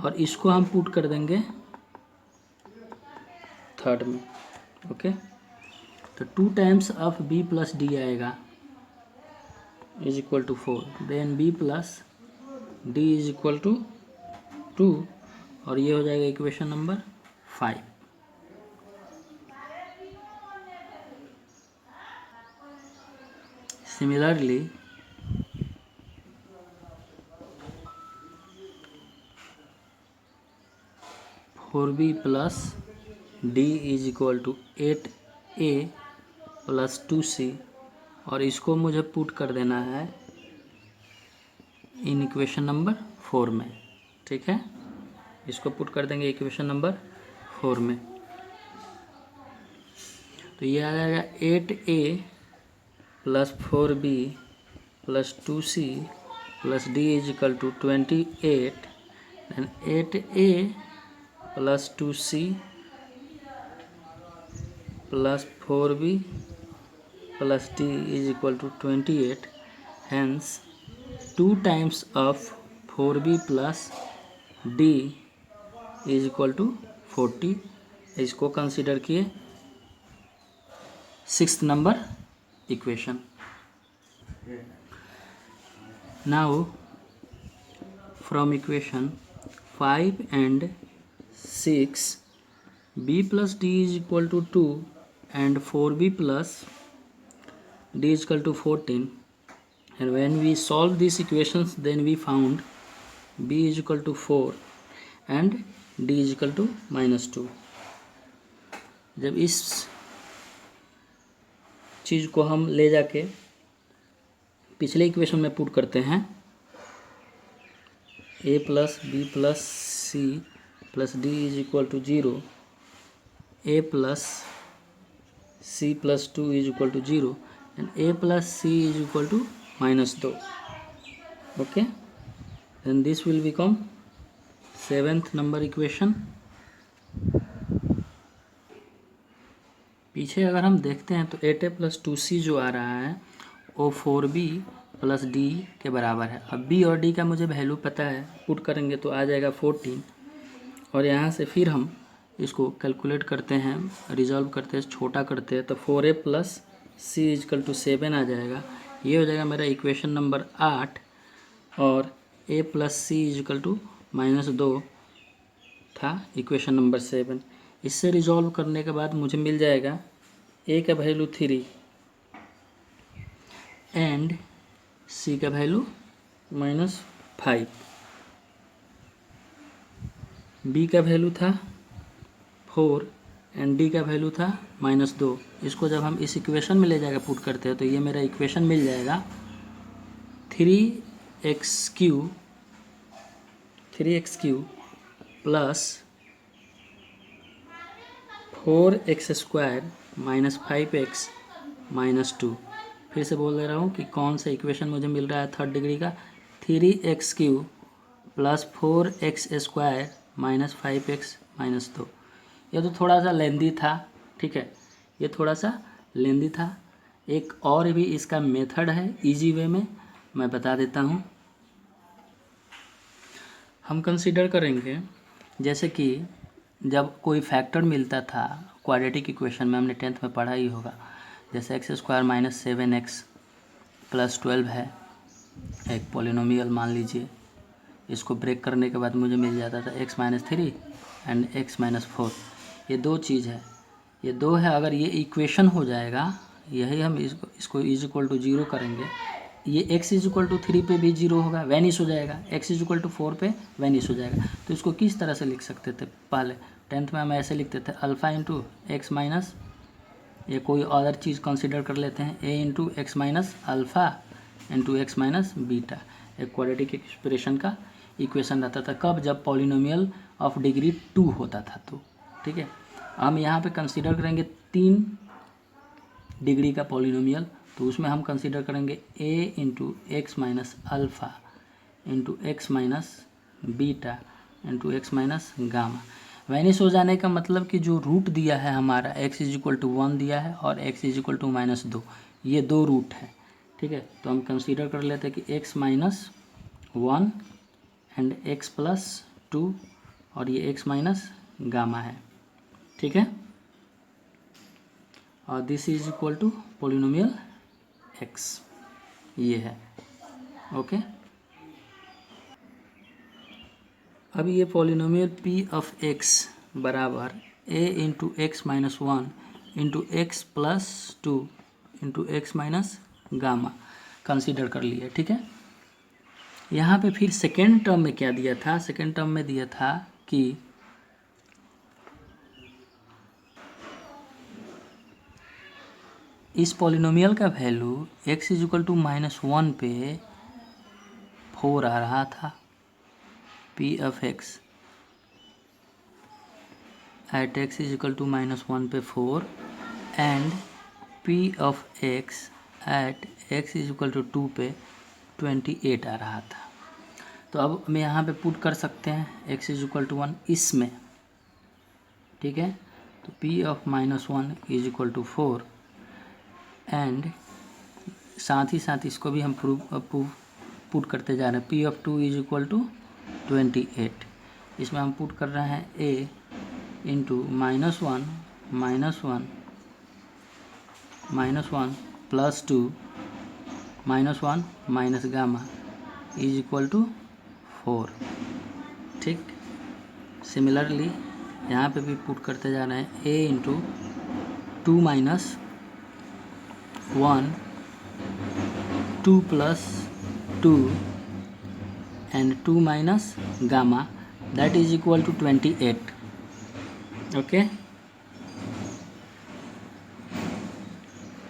और इसको हम पुट कर देंगे थर्ड में। ओके, तो 2 times of b plus D आएगा is equal to 4, then b plus D is equal to 2, और ये हो जाएगा equation number 5। Similarly 4b plus D is equal to 8a plus 2c, और इसको मुझे पुट कर देना है इन इक्वेशन नंबर 4 में। ठीक है, इसको पुट कर देंगे इक्वेशन नंबर 4 में, तो ये आ जाएगा 8a plus 4b plus 2c plus d is equal to 28, then 8a plus 2c plus 4b plus d is equal to 28, hence 2 times of 4b plus d is equal to 40। इसको कंसिडर किए 6th number equation. Now from equation 5 and 6 b plus d is equal to 2 and 4b plus d is equal to 14, and when we solve these equations then we found b is equal to 4 and d is equal to -2। जब इस चीज़ को हम ले जाके पिछले इक्वेशन में पुट करते हैं, a plus b plus c plus D is equal to 0, a plus c plus 2 is equal to 0, and a plus c is equal to -2। okay, then this will become 7th number equation। पीछे अगर हम देखते हैं तो 8a प्लस 2c जो आ रहा है वो 4b प्लस d के बराबर है। अब b और d का मुझे वैल्यू पता है, पुट करेंगे तो आ जाएगा 14, और यहाँ से फिर हम इसको कैलकुलेट करते हैं, रिजॉल्व करते हैं, छोटा करते हैं, तो 4a plus c is equal to 7 आ जाएगा। ये हो जाएगा मेरा इक्वेशन नंबर 8, और a plus c is equal to -2 था इक्वेशन नंबर 7। इससे रिजॉल्व करने के बाद मुझे मिल जाएगा a का वैल्यू 3 एंड c का वैल्यू -5, b का वैल्यू था 4 एंड डी का वैल्यू था -2। इसको जब हम इस इक्वेशन में ले जाकर पुट करते हैं तो ये मेरा इक्वेशन मिल जाएगा 3x³ plus 4x² minus 5x minus 2। फिर से बोल दे रहा हूँ कि कौन सा इक्वेशन मुझे मिल रहा है थर्ड डिग्री का, 3x³ plus 4x² minus 5x minus 2। ये तो थोड़ा सा लेंदी था, ठीक है, ये थोड़ा सा लेंदी था। एक और भी इसका मेथड है इजी वे में, मैं बता देता हूँ। हम कंसीडर करेंगे जैसे कि जब कोई फैक्टर मिलता था क्वाड्रेटिक इक्वेशन में, हमने 10th में पढ़ा ही होगा, जैसे x² माइनस 7x प्लस 12 है एक पॉलिनोमियल मान लीजिए। इसको ब्रेक करने के बाद मुझे मिल जाता था x minus 3 and x minus 4। ये दो चीज़ है, ये दो है। अगर ये इक्वेशन हो जाएगा, यही हम इसको इज इक्वल टू 0 करेंगे, ये x इज इक्वल टू 3 पे भी 0 होगा, वैनिश हो जाएगा, x इज इक्वल टू 4 पे वैनिश हो जाएगा। तो इसको किस तरह से लिख सकते थे, पहले 10th में हम ऐसे लिखते थे अल्फ़ा इंटू एक्स माइनस, ये कोई अदर चीज़ कंसिडर कर लेते हैं, a into x minus alpha into x minus beta, एक क्वाड्रेटिक एक्सप्रेशन का इक्वेशन रहता था। कब? जब पॉलिनोमियल ऑफ डिग्री 2 होता था। तो ठीक है, हम यहाँ पे कंसीडर करेंगे 3 डिग्री का पॉलिनोमियल, तो उसमें हम कंसीडर करेंगे a into x minus alpha into x minus beta into x minus gamma. Vanish हो जाने का मतलब कि जो रूट दिया है हमारा x इज इक्वल टू 1 दिया है और x इज इक्वल टू -2, ये दो रूट है, ठीक है। तो हम कंसीडर कर लेते हैं कि x minus 1 and x plus 2 और ये x माइनस गामा है, ठीक है। और this is equal to polynomial x, ये है, ओके। अब ये पॉलिनोमियल p ऑफ x बराबर a into x minus 1 into x plus 2 into x minus gamma consider कर लिए, ठीक है। यहाँ पे फिर सेकेंड टर्म में क्या दिया था, सेकेंड टर्म में दिया था कि इस पॉलिनोमियल का value x is equal to -1 पे 4 आ रहा था, p of x at x is equal to -1 पे 4 and p of x at x is equal to 2 पे 28 आ रहा था। तो अब हम यहाँ पे पुट कर सकते हैं x इज इक्वल टू 1 इसमें, ठीक है। तो p of -1 is equal to 4 and साथ ही साथ इसको भी हम पुट करते जा रहे हैं, p of 2 is equal to 28। इसमें हम पुट कर रहे हैं a into -1 plus 2 -1 minus gamma is equal to 4, ठीक। सिमिलरली यहाँ पे भी पुट करते जा रहे हैं a into 2 minus 1 2 plus 2 and 2 minus gamma that is equal to 28, okay.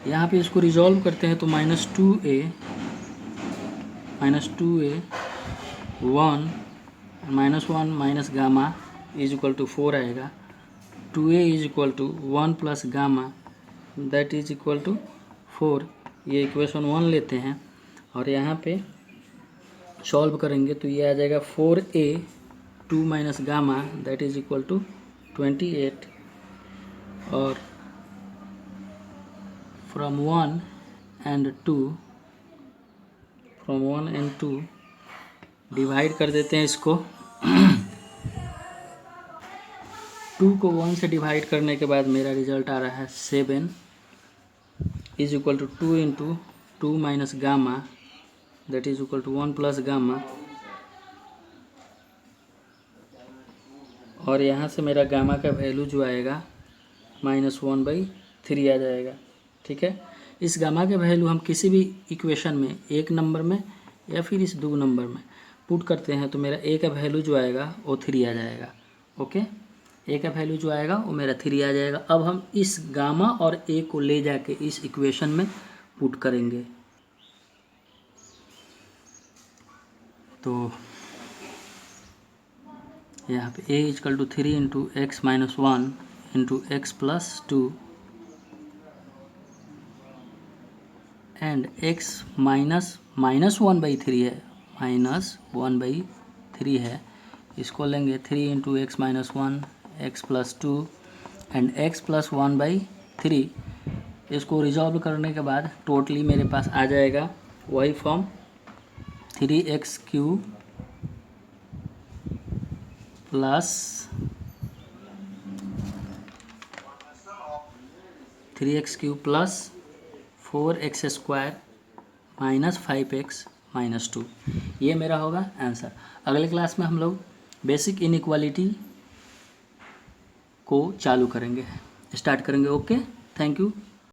यहाँ पे इसको रिजॉल्व करते हैं तो -2a 1 -1 minus gamma is equal to 4 आएगा। 2a is equal to 1 plus gamma that is equal to 4, ये इक्वेशन 1 लेते हैं और यहाँ पे सॉल्व करेंगे तो ये आ जाएगा 4a 2 minus gamma that is equal to 28 और फ्रॉम 1 एंड 2 डिवाइड कर देते हैं इसको। 2 को 1 से डिवाइड करने के बाद मेरा रिजल्ट आ रहा है 7 is equal to 2 into 2 minus gamma that is equal to 1 plus gamma और यहाँ से मेरा गामा का वैल्यू जो आएगा -1/3 आ जाएगा, ठीक है। इस गामा के वैल्यू हम किसी भी इक्वेशन में 1 नंबर में या फिर इस 2 नंबर में पुट करते हैं तो मेरा a का वैल्यू जो आएगा वो 3 आ जाएगा, ओके। a का वैल्यू जो आएगा वो मेरा 3 आ जाएगा। अब हम इस गामा और a को ले जाके इस इक्वेशन में पुट करेंगे, तो यहाँ पे a is equal to 3 into x minus 1 into x plus 2 and x -1/3 है, -1/3 है, इसको लेंगे 3 इंटू एक्स माइनस 1 एक्स प्लस 2 एंड x प्लस 1/3। इसको रिजॉल्व करने के बाद टोटली मेरे पास आ जाएगा वही form 3x³ plus 3x³ plus 4x² minus 5x minus 2, ये मेरा होगा आंसर। अगले क्लास में हम लोग बेसिक इनइक्वालिटी को चालू करेंगे, स्टार्ट करेंगे। Okay, thank you.